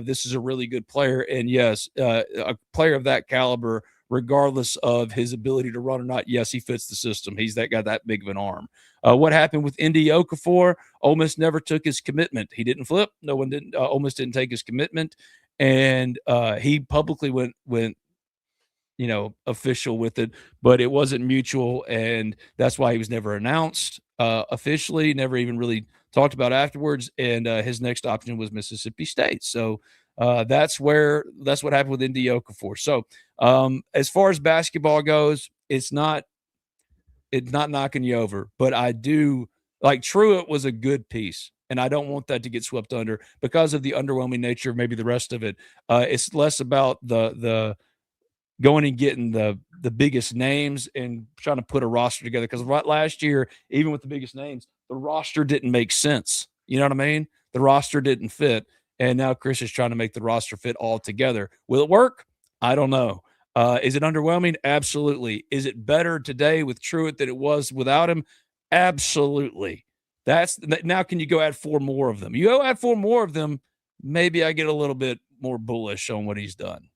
This is a really good player. And yes, a player of that caliber, regardless of his ability to run or not, yes, he fits the system. He's got that big of an arm. What happened with Indy Okafor? Ole Miss never took his commitment. He didn't flip. No one didn't. Ole Miss didn't take his commitment. And he publicly went official with it, but it wasn't mutual. And that's why he was never announced officially, never even really talked about afterwards. And his next option was Mississippi State. So that's what happened with Indy Okafor. So as far as basketball goes, it's not knocking you over, but I do like Truitt was a good piece. And I don't want that to get swept under because of the underwhelming nature of maybe the rest of it. It's less about the going and getting the biggest names and trying to put a roster together. Because last year, even with the biggest names, the roster didn't make sense. You know what I mean? The roster didn't fit. And now Chris is trying to make the roster fit all together. Will it work? I don't know. Is it underwhelming? Absolutely. Is it better today with Truitt than it was without him? Absolutely. Now can you go add 4 more of them? You go add 4 more of them, maybe I get a little bit more bullish on what he's done.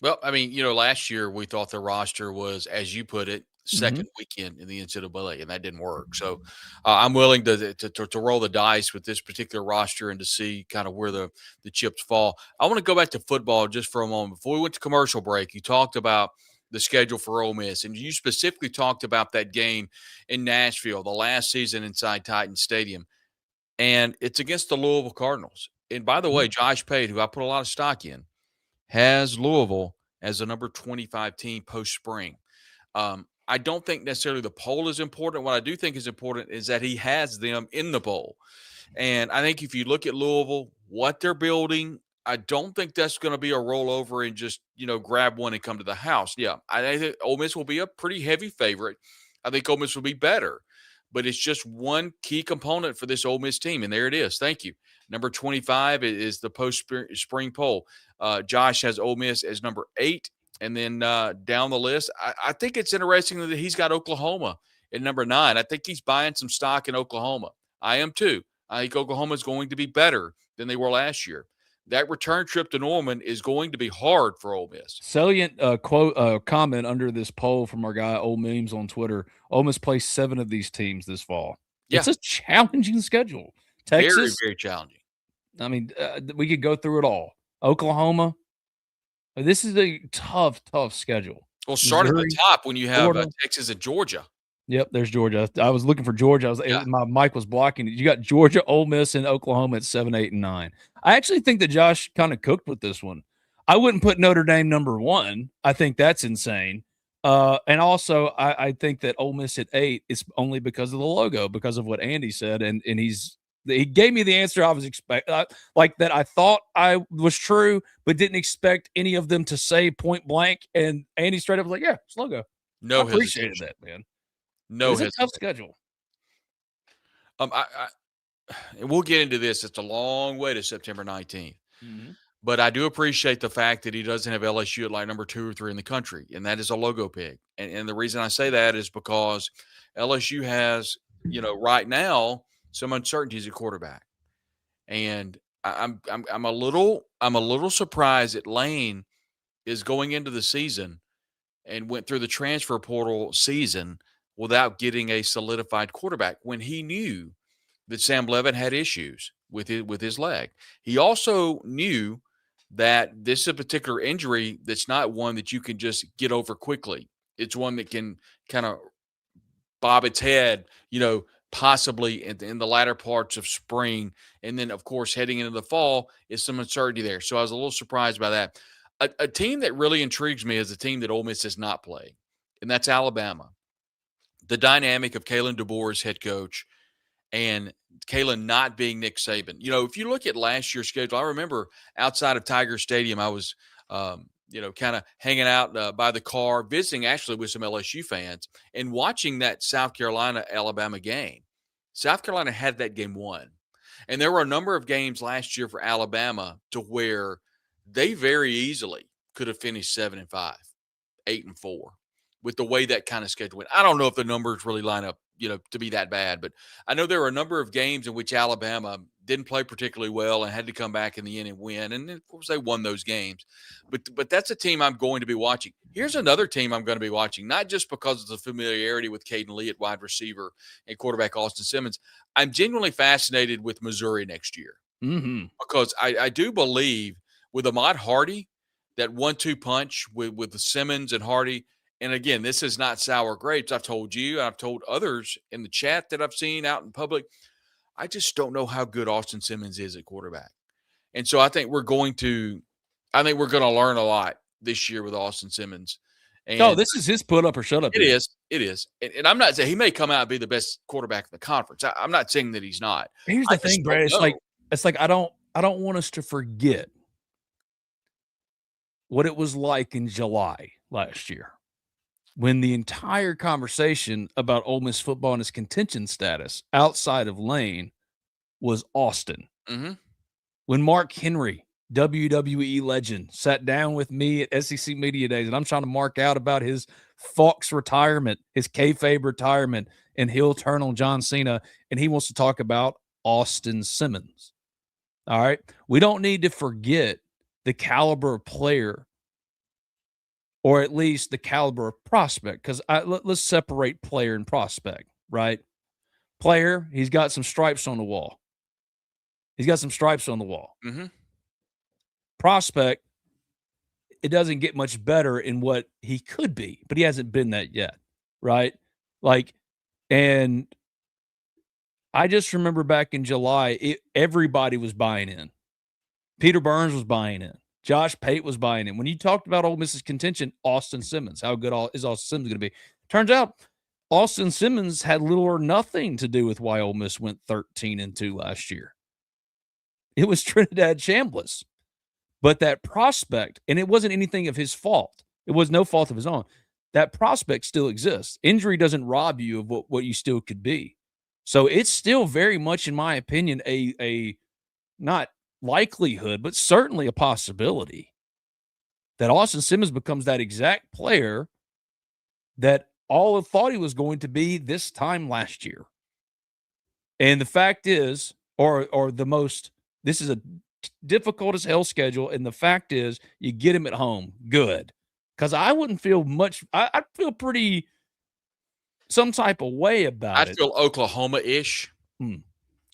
Well, I mean, last year we thought the roster was, as you put it, second weekend in the NCAA, and that didn't work. So I'm willing to roll the dice with this particular roster and to see kind of where the chips fall. I want to go back to football just for a moment. Before we went to commercial break, you talked about the schedule for Ole Miss, and you specifically talked about that game in Nashville, the last season inside Titan Stadium, and it's against the Louisville Cardinals. And by the way, Josh Pate, who I put a lot of stock in, has Louisville as a number 25 team post-spring. I don't think necessarily the poll is important. What I do think is important is that he has them in the bowl. And I think if you look at Louisville, what they're building, I don't think that's going to be a rollover and just, grab one and come to the house. Yeah, I think Ole Miss will be a pretty heavy favorite. I think Ole Miss will be better. But it's just one key component for this Ole Miss team, and there it is. Thank you. Number 25 is the post-spring poll. Josh has Ole Miss as number 8. And then down the list, I think it's interesting that he's got Oklahoma at number 9. I think he's buying some stock in Oklahoma. I am too. I think Oklahoma is going to be better than they were last year. That return trip to Norman is going to be hard for Ole Miss. Salient comment under this poll from our guy Ole Memes on Twitter. Ole Miss plays 7 of these teams this fall. Yeah. It's a challenging schedule. Texas, very, very challenging. I mean, we could go through it all. Oklahoma. This is a tough schedule. Well, start at the top when you have Texas and Georgia. Yep, there's Georgia. I was looking for Georgia. My mic was blocking it. You got Georgia, Ole Miss, and Oklahoma at 7, 8, and 9. I actually think that Josh kind of cooked with this one. I wouldn't put Notre Dame number 1. I think that's insane. And also, I think that Ole Miss at 8 is only because of the logo, because of what Andy said, and he's He gave me the answer I was expecting, like that I thought I was true, but didn't expect any of them to say point blank. And Andy straight up was like, "Yeah, it's logo." No I appreciated hesitation. that, man. No It's a hesitation. tough schedule. And we'll get into this. It's a long way to September 19th. But I do appreciate the fact that he doesn't have LSU at like number 2 or 3 in the country, and that is a logo pick. And the reason I say that is because LSU has, right now some uncertainties at quarterback, and I'm a little surprised that Lane is going into the season and went through the transfer portal season without getting a solidified quarterback when he knew that Sam Levin had issues with his leg. He also knew that this is a particular injury that's not one that you can just get over quickly. It's one that can kind of bob its head, possibly in the latter parts of spring. And then, of course, heading into the fall is some uncertainty there. So I was a little surprised by that. A team that really intrigues me is a team that Ole Miss has not played, and that's Alabama. The dynamic of Kalen DeBoer as head coach and Kalen not being Nick Saban. If you look at last year's schedule, I remember outside of Tiger Stadium, I was, kind of hanging out by the car, visiting actually with some LSU fans and watching that South Carolina-Alabama game. South Carolina had that game won. And there were a number of games last year for Alabama to where they very easily could have finished 7-5, 8-4 with the way that kind of schedule went. I don't know if the numbers really line up, to be that bad, but I know there were a number of games in which Alabama didn't play particularly well and had to come back in the end and win. And of course they won those games, but that's a team I'm going to be watching. Here's another team I'm going to be watching, not just because of the familiarity with Caden Lee at wide receiver and quarterback Austin Simmons. I'm genuinely fascinated with Missouri next year because I do believe with Ahmad Hardy, that 1-2 punch with Simmons and Hardy. And again, this is not sour grapes. I've told you, I've told others in the chat that I've seen out in public. I just don't know how good Austin Simmons is at quarterback. And so I think we're going to learn a lot this year with Austin Simmons. And this is his put up or shut up. It is. And I'm not saying he may come out and be the best quarterback in the conference. I'm not saying that he's not. Here's the thing, Brad. It's like I don't want us to forget what it was like in July last year, when the entire conversation about Ole Miss football and its contention status outside of Lane was Austin. When Mark Henry, WWE legend, sat down with me at SEC Media Days, and I'm trying to mark out about his Fox retirement, his kayfabe retirement, and he'll turn on John Cena, and he wants to talk about Austin Simmons. All right? We don't need to forget the caliber of player, or at least the caliber of prospect, because let's separate player and prospect, right? Player, he's got some stripes on the wall. Prospect, it doesn't get much better in what he could be, but he hasn't been that yet, right? And I just remember back in July, everybody was buying in. Peter Burns was buying in. Josh Pate was buying in. When you talked about Ole Miss's contention, Austin Simmons, how good is Austin Simmons going to be? Turns out Austin Simmons had little or nothing to do with why Ole Miss went 13-2 last year. It was Trinidad Chambliss. But that prospect, and it wasn't anything of his fault. It was no fault of his own. That prospect still exists. Injury doesn't rob you of what you still could be. So it's still very much, in my opinion, a not likelihood, but certainly a possibility that Austin Simmons becomes that exact player that all thought he was going to be this time last year. And the fact is, this is a difficult as hell schedule, and the fact is you get him at home, good. Because I wouldn't feel much, I'd feel pretty some type of way about it. I'd feel Oklahoma-ish.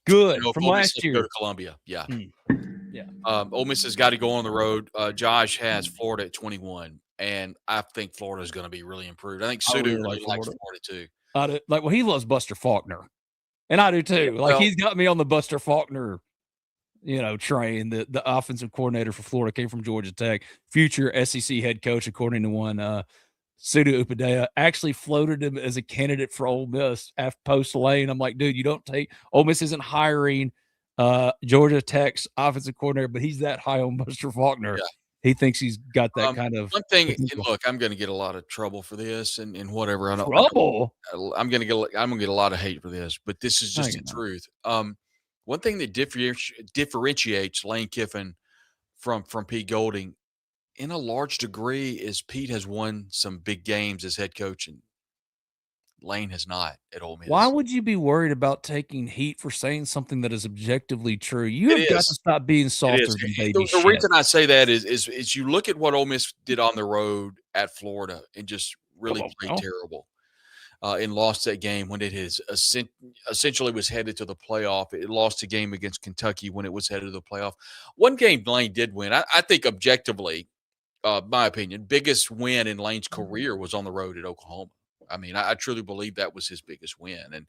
Good from last year. Go to Columbia, yeah. Yeah. Ole Miss has got to go on the road. Josh has Florida at 21, and I think Florida is going to be really improved. I think Sudu likes Florida too. He loves Buster Faulkner, and I do too. He's got me on the Buster Faulkner, train. The offensive coordinator for Florida came from Georgia Tech, future SEC head coach, according to one Sudu Upadea, actually floated him as a candidate for Ole Miss after post Lane. I'm like, dude, you don't take Ole Miss isn't hiring Georgia Tech's offensive coordinator, but he's that high on Buster Faulkner. Yeah. He thinks he's got that kind of one thing. potential. Look, I'm going to get a lot of trouble for this, and whatever. Trouble. I'm going to get a lot of hate for this, but this is just the truth. One thing that differentiates Lane Kiffin from Pete Golding, in a large degree, is Pete has won some big games as head coach, and Lane has not at Ole Miss. Why would you be worried about taking heat for saying something that is objectively true? You have got to stop being softer than baby shit. The reason I say that is you look at what Ole Miss did on the road at Florida and just really played terrible. And lost that game when it essentially was headed to the playoff. It lost a game against Kentucky when it was headed to the playoff. One game Lane did win. I think objectively, my opinion, biggest win in Lane's career was on the road at Oklahoma. I mean, I truly believe that was his biggest win,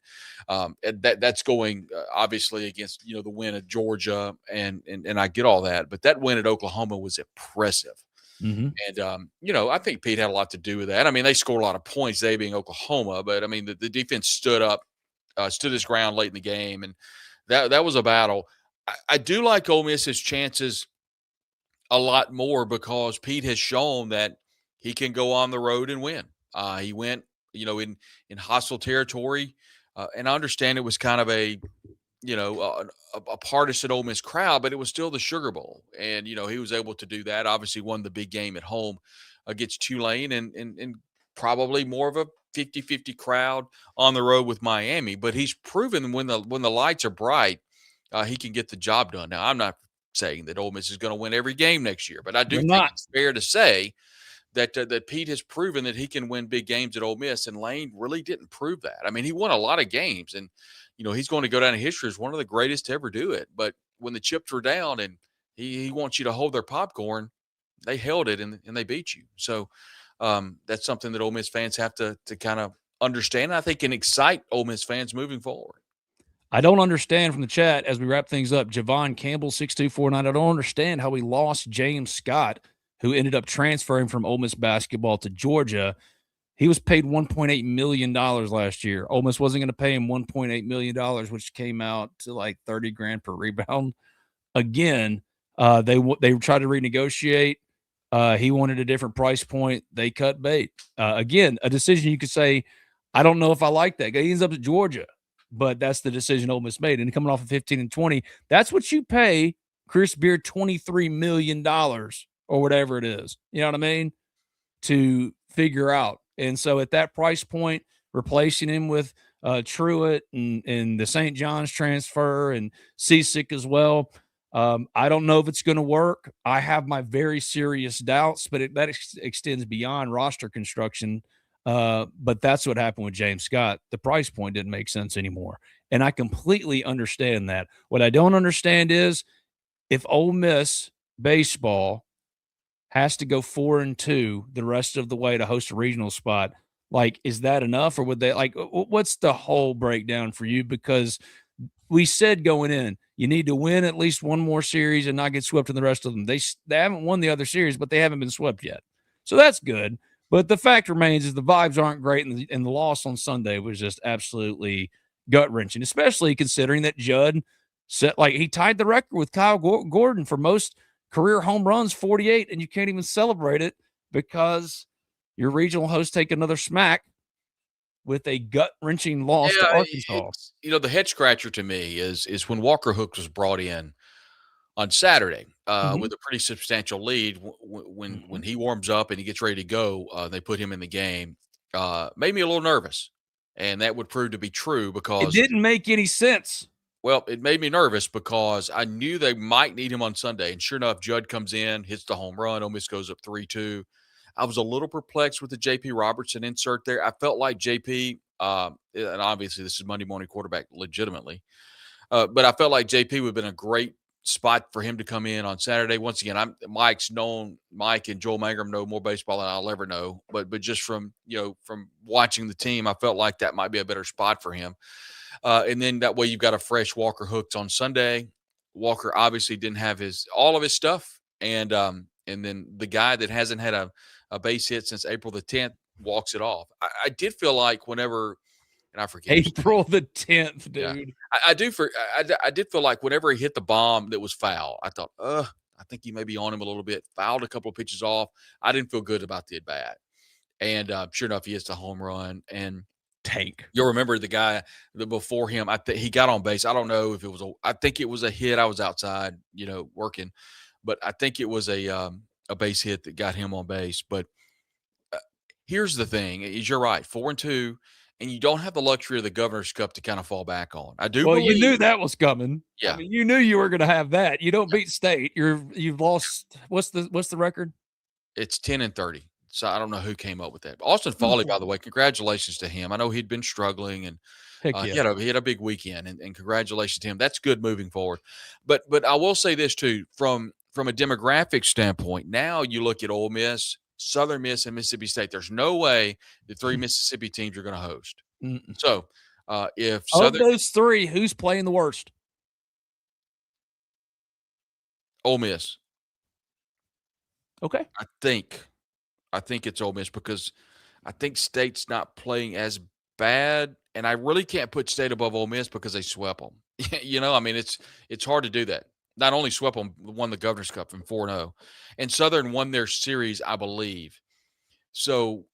and that's going obviously against the win at Georgia, and I get all that, but that win at Oklahoma was impressive. Mm-hmm. And, I think Pete had a lot to do with that. I mean, they scored a lot of points, they being Oklahoma, but I mean, the defense stood his ground late in the game, and that was a battle. I do like Ole Miss's chances a lot more because Pete has shown that he can go on the road and win. He went, in hostile territory, and I understand it was kind of a partisan Ole Miss crowd, but it was still the Sugar Bowl. And, he was able to do that. Obviously won the big game at home against Tulane and probably more of a 50-50 crowd on the road with Miami. But he's proven when the lights are bright, he can get the job done. Now, I'm not saying that Ole Miss is going to win every game next year, but I do think it's fair to say that Pete has proven that he can win big games at Ole Miss, and Lane really didn't prove that. I mean, he won a lot of games, and he's going to go down in history as one of the greatest to ever do it. But when the chips were down and he wants you to hold their popcorn, they held it and they beat you. So that's something that Ole Miss fans have to kind of understand. I think can excite Ole Miss fans moving forward. I don't understand from the chat as we wrap things up. Javon Campbell 6249. I don't understand how we lost James Scott, who ended up transferring from Ole Miss basketball to Georgia. He was paid $1.8 million last year. Ole Miss wasn't going to pay him $1.8 million, which came out to like $30,000 per rebound. Again, they tried to renegotiate. He wanted a different price point. They cut bait. Again, a decision you could say, I don't know if I like that. He ends up at Georgia, but that's the decision Ole Miss made. And coming off of 15 and 20, that's what you pay Chris Beard $23 million or whatever it is. You know what I mean? To figure out. And so at that price point, replacing him with Truitt and the St. John's transfer and Seasick as well, I don't know if it's going to work. I have my very serious doubts, but that extends beyond roster construction. But that's what happened with James Scott. The price point didn't make sense anymore. And I completely understand that. What I don't understand is if Ole Miss baseball has to go 4-2 the rest of the way to host a regional spot, like, is that enough? Or would they, like, what's the whole breakdown for you? Because we said going in, you need to win at least one more series and not get swept in the rest of them. They haven't won the other series, but they haven't been swept yet. So that's good. But the fact remains is the vibes aren't great, and the loss on Sunday was just absolutely gut-wrenching, especially considering that Judd he tied the record with Kyle Gordon for most career home runs, 48, and you can't even celebrate it because your regional hosts take another smack with a gut-wrenching loss to Arkansas. The head-scratcher to me is when Walker Hooks was brought in on Saturday with a pretty substantial lead. When he warms up and he gets ready to go, they put him in the game. Made me a little nervous, and that would prove to be true because it didn't make any sense. Well, it made me nervous because I knew they might need him on Sunday. And sure enough, Judd comes in, hits the home run. Ole Miss goes up 3-2. I was a little perplexed with the J.P. Robertson insert there. I felt like J.P., and obviously this is Monday morning quarterback legitimately, but I felt like J.P. would have been a great spot for him to come in on Saturday. Once again, Mike and Joel Mangrum know more baseball than I'll ever know. But just from watching the team, I felt like that might be a better spot for him. And then that way you've got a fresh Walker Hooks on Sunday. Walker obviously didn't have all of his stuff. And then the guy that hasn't had a base hit since April the 10th walks it off. I did feel like whenever, and I forget April the 10th, Yeah. dude. I did feel like whenever he hit the bomb that was foul, I thought, I think he may be on him a little bit. Fouled a couple of pitches off. I didn't feel good about the at bat, and sure enough, he hits the home run. And Tank. you'll remember the guy that before him. I think he got on base. I don't know if it was I think it was a hit. I was outside, working, but I think it was a base hit that got him on base. But here's the thing: is you're right, 4-2. And you don't have the luxury of the Governor's Cup to kind of fall back on. I do. Well, believe, you knew that was coming. Yeah, I mean, you knew you were going to have that. You don't beat State. You've lost. What's the record? It's 10-30. So I don't know who came up with that. Austin Foley, by the way, congratulations to him. I know he'd been struggling, and he had a big weekend, and congratulations to him. That's good moving forward. But I will say this too, from a demographic standpoint. Now you look at Ole Miss, Southern Miss, and Mississippi State. There's no way the three Mississippi teams are going to host. Mm-mm. So if of those three, who's playing the worst? Ole Miss. Okay. I think it's Ole Miss because I think State's not playing as bad, and I really can't put State above Ole Miss because they swept them. I mean, it's hard to do that. Not only swept them, won the Governor's Cup from 4-0, and Southern won their series, I believe. So,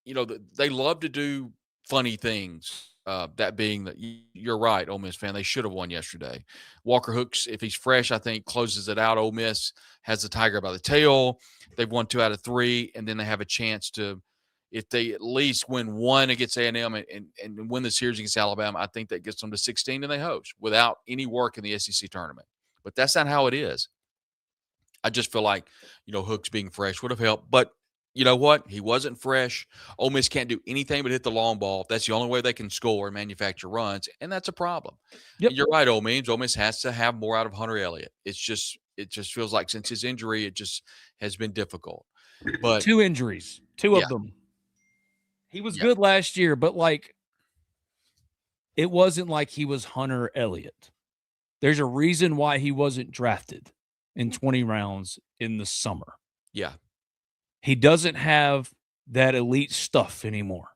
they love to do funny things. That being that you're right, Ole Miss fan, they should have won yesterday. Walker Hooks, if he's fresh, I think closes it out. Ole Miss has the Tiger by the tail. They've won 2 out of 3, and then they have a chance to, if they at least win one against A&M and win the series against Alabama, I think that gets them to 16 and they host without any work in the SEC tournament. But that's not how it is. I just feel like, Hooks being fresh would have helped. But you know what? He wasn't fresh. Ole Miss can't do anything but hit the long ball. That's the only way they can score and manufacture runs, and that's a problem. Yep. You're right, Ole Miss has to have more out of Hunter Elliott. It just feels like since his injury, it just has been difficult. But 2 injuries, 2 of them. He was good last year, but it wasn't like he was Hunter Elliott. There's a reason why he wasn't drafted in 20 rounds in the summer. Yeah. He doesn't have that elite stuff anymore.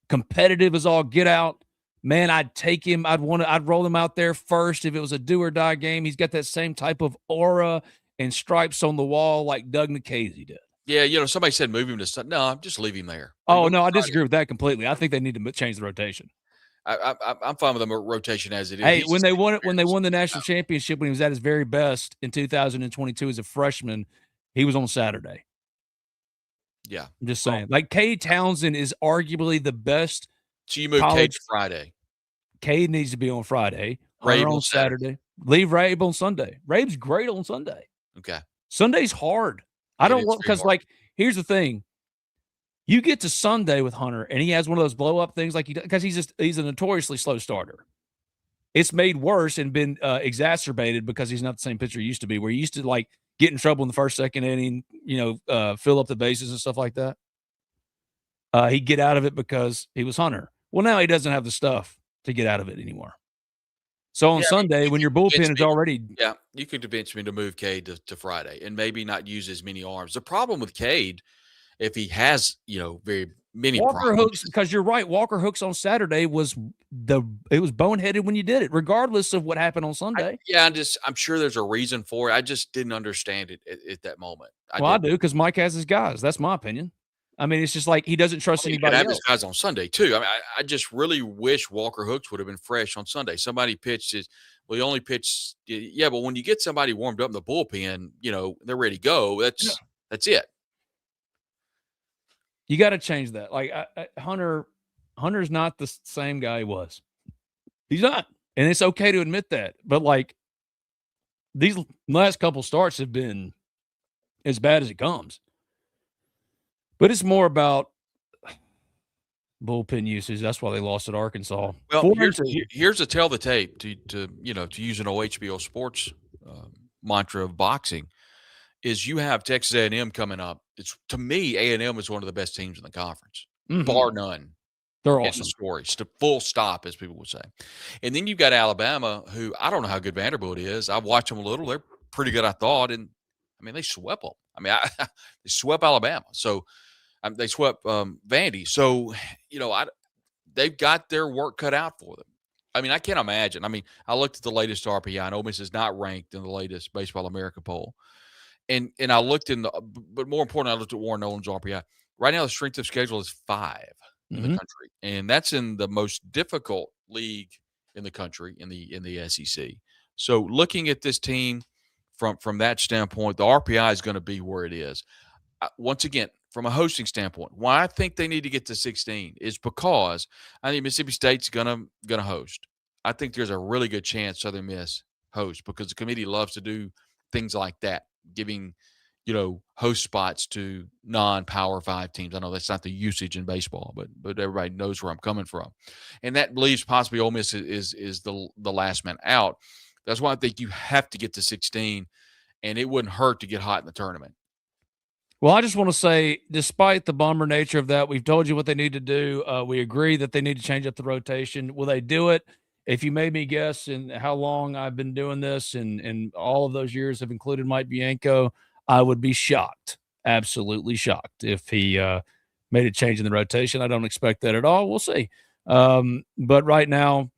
Competitive as all get out. Man, I'd take him. I'd roll him out there first if it was a do or die game. He's got that same type of aura and stripes on the wall like Doug Nikhazy did. Yeah, somebody said move him to – no, just leave him there. Oh, no, I disagree with that completely. I think they need to change the rotation. I'm fine with the rotation as it is. Hey, when they won the national championship, when he was at his very best in 2022 as a freshman, he was on Saturday. Yeah. I'm just saying. Cade Townsend is arguably the best. So you move Cade to Friday. Cade needs to be on Friday. Rabe on Saturday. Leave Rabe on Sunday. Rabe's great on Sunday. Okay. Sunday's hard. I don't want because here's the thing. You get to Sunday with Hunter, and he has one of those blow up things because he's a notoriously slow starter. It's made worse and been exacerbated because he's not the same pitcher he used to be, where he used to get in trouble in the first, second inning, fill up the bases and stuff like that. He'd get out of it because he was Hunter. Well, now he doesn't have the stuff to get out of it anymore. So on Sunday, when your bullpen is already – yeah, you could convince me to move Cade to Friday and maybe not use as many arms. The problem with Cade, if he has, very many Walker Hooks, because you're right, Walker Hooks on Saturday it was boneheaded when you did it, regardless of what happened on Sunday. I'm sure there's a reason for it. I just didn't understand it at that moment. I do because Mike has his guys. That's my opinion. I mean, it's just like he doesn't trust anybody else. He his guys on Sunday too. I mean, I just really wish Walker Hooks would have been fresh on Sunday. Somebody pitched his. Well, he only pitched. Yeah, but when you get somebody warmed up in the bullpen, they're ready to go. That's it. You got to change that. Hunter's not the same guy he was. He's not, and it's okay to admit that. But these last couple starts have been as bad as it comes. But it's more about bullpen usage. That's why they lost at Arkansas. Well, here's a tell the tape to use an HBO Sports mantra of boxing. Is you have Texas A&M coming up. It's to me, A&M is one of the best teams in the conference, bar none. They're awesome. Story, full stop, as people would say. And then you've got Alabama, who I don't know how good Vanderbilt is. I've watched them a little. They're pretty good, I thought. And, I mean, they swept them. I mean, they swept Alabama. So They swept Vandy. So, they've got their work cut out for them. I mean, I can't imagine. I mean, I looked at the latest RPI, and Ole Miss is not ranked in the latest Baseball America poll. And I looked but more importantly, I looked at Warren Nolan's RPI. Right now, the strength of schedule is 5 in the country, and that's in the most difficult league in the country in the SEC. So, looking at this team from that standpoint, the RPI is going to be where it is. Once again, from a hosting standpoint, why I think they need to get to 16 is because I think Mississippi State's gonna host. I think there's a really good chance Southern Miss hosts because the committee loves to do things like that, giving host spots to non-Power 5 teams. I know that's not the usage in baseball, but everybody knows where I'm coming from, and that leaves possibly Ole Miss is the last man out. That's why I think you have to get to 16, and it wouldn't hurt to get hot in the tournament. Well, I just want to say, despite the bummer nature of that, we've told you what they need to do. We agree that they need to change up the rotation. Will they do it? If you made me guess in how long I've been doing this and all of those years have included Mike Bianco, I would be shocked, absolutely shocked if he made a change in the rotation. I don't expect that at all. We'll see. But right now,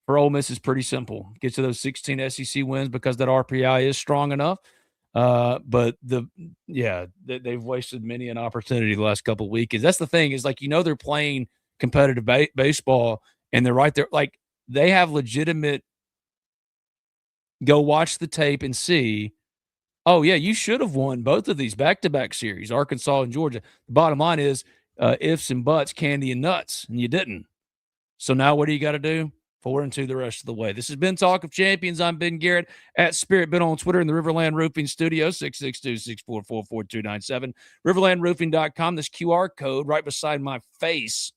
for Ole Miss, it's pretty simple. Get to those 16 SEC wins because that RPI is strong enough. But they've wasted many an opportunity the last couple of weeks. That's the thing is they're playing competitive baseball and they're right there. Like they have legitimate go watch the tape and see, oh yeah, you should have won both of these back-to-back series, Arkansas and Georgia. The bottom line is ifs and buts, candy and nuts, and you didn't. So now what do you got to do? 4-2 the rest of the way. This has been Talk of Champions. I'm Ben Garrett at Spirit Ben on Twitter in the Riverland Roofing Studio, 662-644-4297. RiverlandRoofing.com. This QR code right beside my face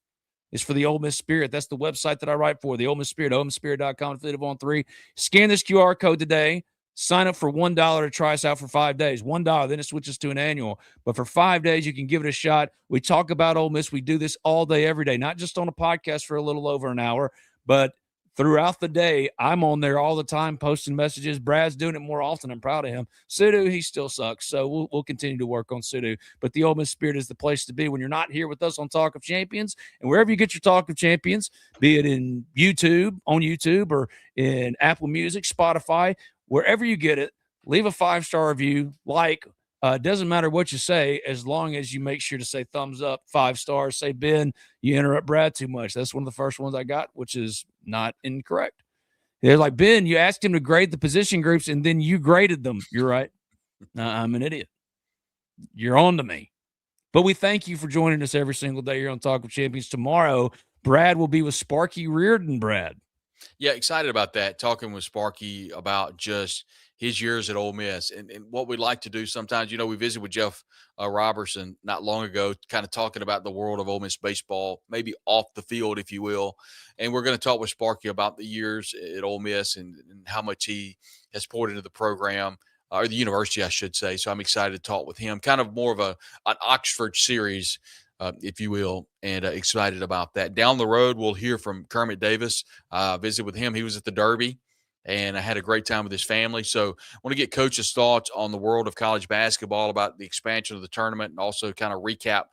is for the Ole Miss Spirit. That's the website that I write for, the Ole Miss Spirit, OleMissSpirit.com, affiliate of On3. Scan this QR code today. Sign up for $1 to try us out for 5 days. $1, then it switches to an annual. But for 5 days, you can give it a shot. We talk about Ole Miss. We do this all day, every day, not just on a podcast for a little over an hour, but throughout the day, I'm on there all the time posting messages. Brad's doing it more often. I'm proud of him. Sudu, he still sucks, so we'll continue to work on Sudu. But the Ole Miss Spirit is the place to be when you're not here with us on Talk of Champions. And wherever you get your Talk of Champions, be it on YouTube or in Apple Music, Spotify, wherever you get it, leave a 5-star review. Doesn't matter what you say, as long as you make sure to say thumbs up, 5 stars. Say, Ben, you interrupt Brad too much. That's one of the first ones I got, which is not incorrect. They're like, Ben, you asked him to grade the position groups, and then you graded them. You're right. I'm an idiot. You're on to me. But we thank you for joining us every single day here on Talk of Champions. Tomorrow, Brad will be with Sparky Reardon, Brad. Yeah, excited about that. Talking with Sparky about just his years at Ole Miss and what we like to do sometimes. We visited with Jeff Robertson not long ago, kind of talking about the world of Ole Miss baseball, maybe off the field, if you will. And we're going to talk with Sparky about the years at Ole Miss and how much he has poured into the program, or the university, I should say. So I'm excited to talk with him, kind of more of an Oxford series, if you will, and excited about that. Down the road, we'll hear from Kermit Davis, visit with him. He was at the Derby, and I had a great time with his family. So I want to get Coach's thoughts on the world of college basketball, about the expansion of the tournament, and also kind of recap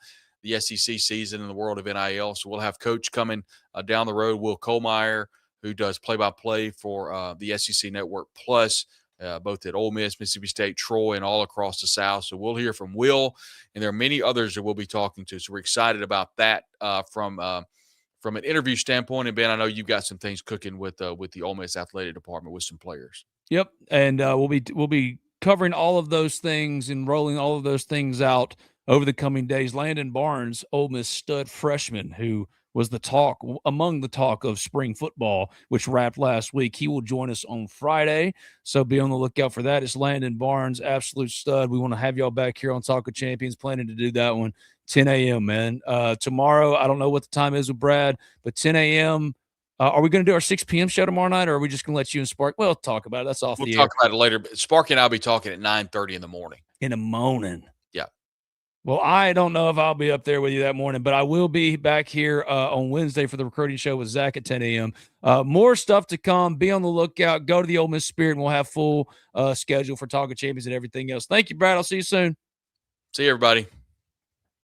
the SEC season in the world of NIL. So we'll have Coach coming down the road, Will Kohlmeyer, who does play-by-play for the SEC Network Plus, both at Ole Miss, Mississippi State, Troy, and all across the South. So we'll hear from Will, and there are many others that we'll be talking to. So we're excited about that from an interview standpoint. And Ben, I know you've got some things cooking with the Ole Miss athletic department with some players. Yep, and we'll be covering all of those things and rolling all of those things out over the coming days. Landon Barnes, Ole Miss stud freshman, who was among the talk of spring football, which wrapped last week. He will join us on Friday, so be on the lookout for that. It's Landon Barnes, absolute stud. We want to have y'all back here on Talk of Champions, planning to do that one 10 a.m., man. Tomorrow, I don't know what the time is with Brad, but 10 a.m., are we going to do our 6 p.m. show tomorrow night, or are we just going to let you and Spark? We'll talk about it. That's off the air. We'll talk about it later. But Sparky and I will be talking at 9:30 in the morning. In the morning. Yeah. Well, I don't know if I'll be up there with you that morning, but I will be back here on Wednesday for the recruiting show with Zach at 10 a.m. More stuff to come. Be on the lookout. Go to the Ole Miss Spirit, and we'll have full schedule for Talk of Champions and everything else. Thank you, Brad. I'll see you soon. See you, everybody.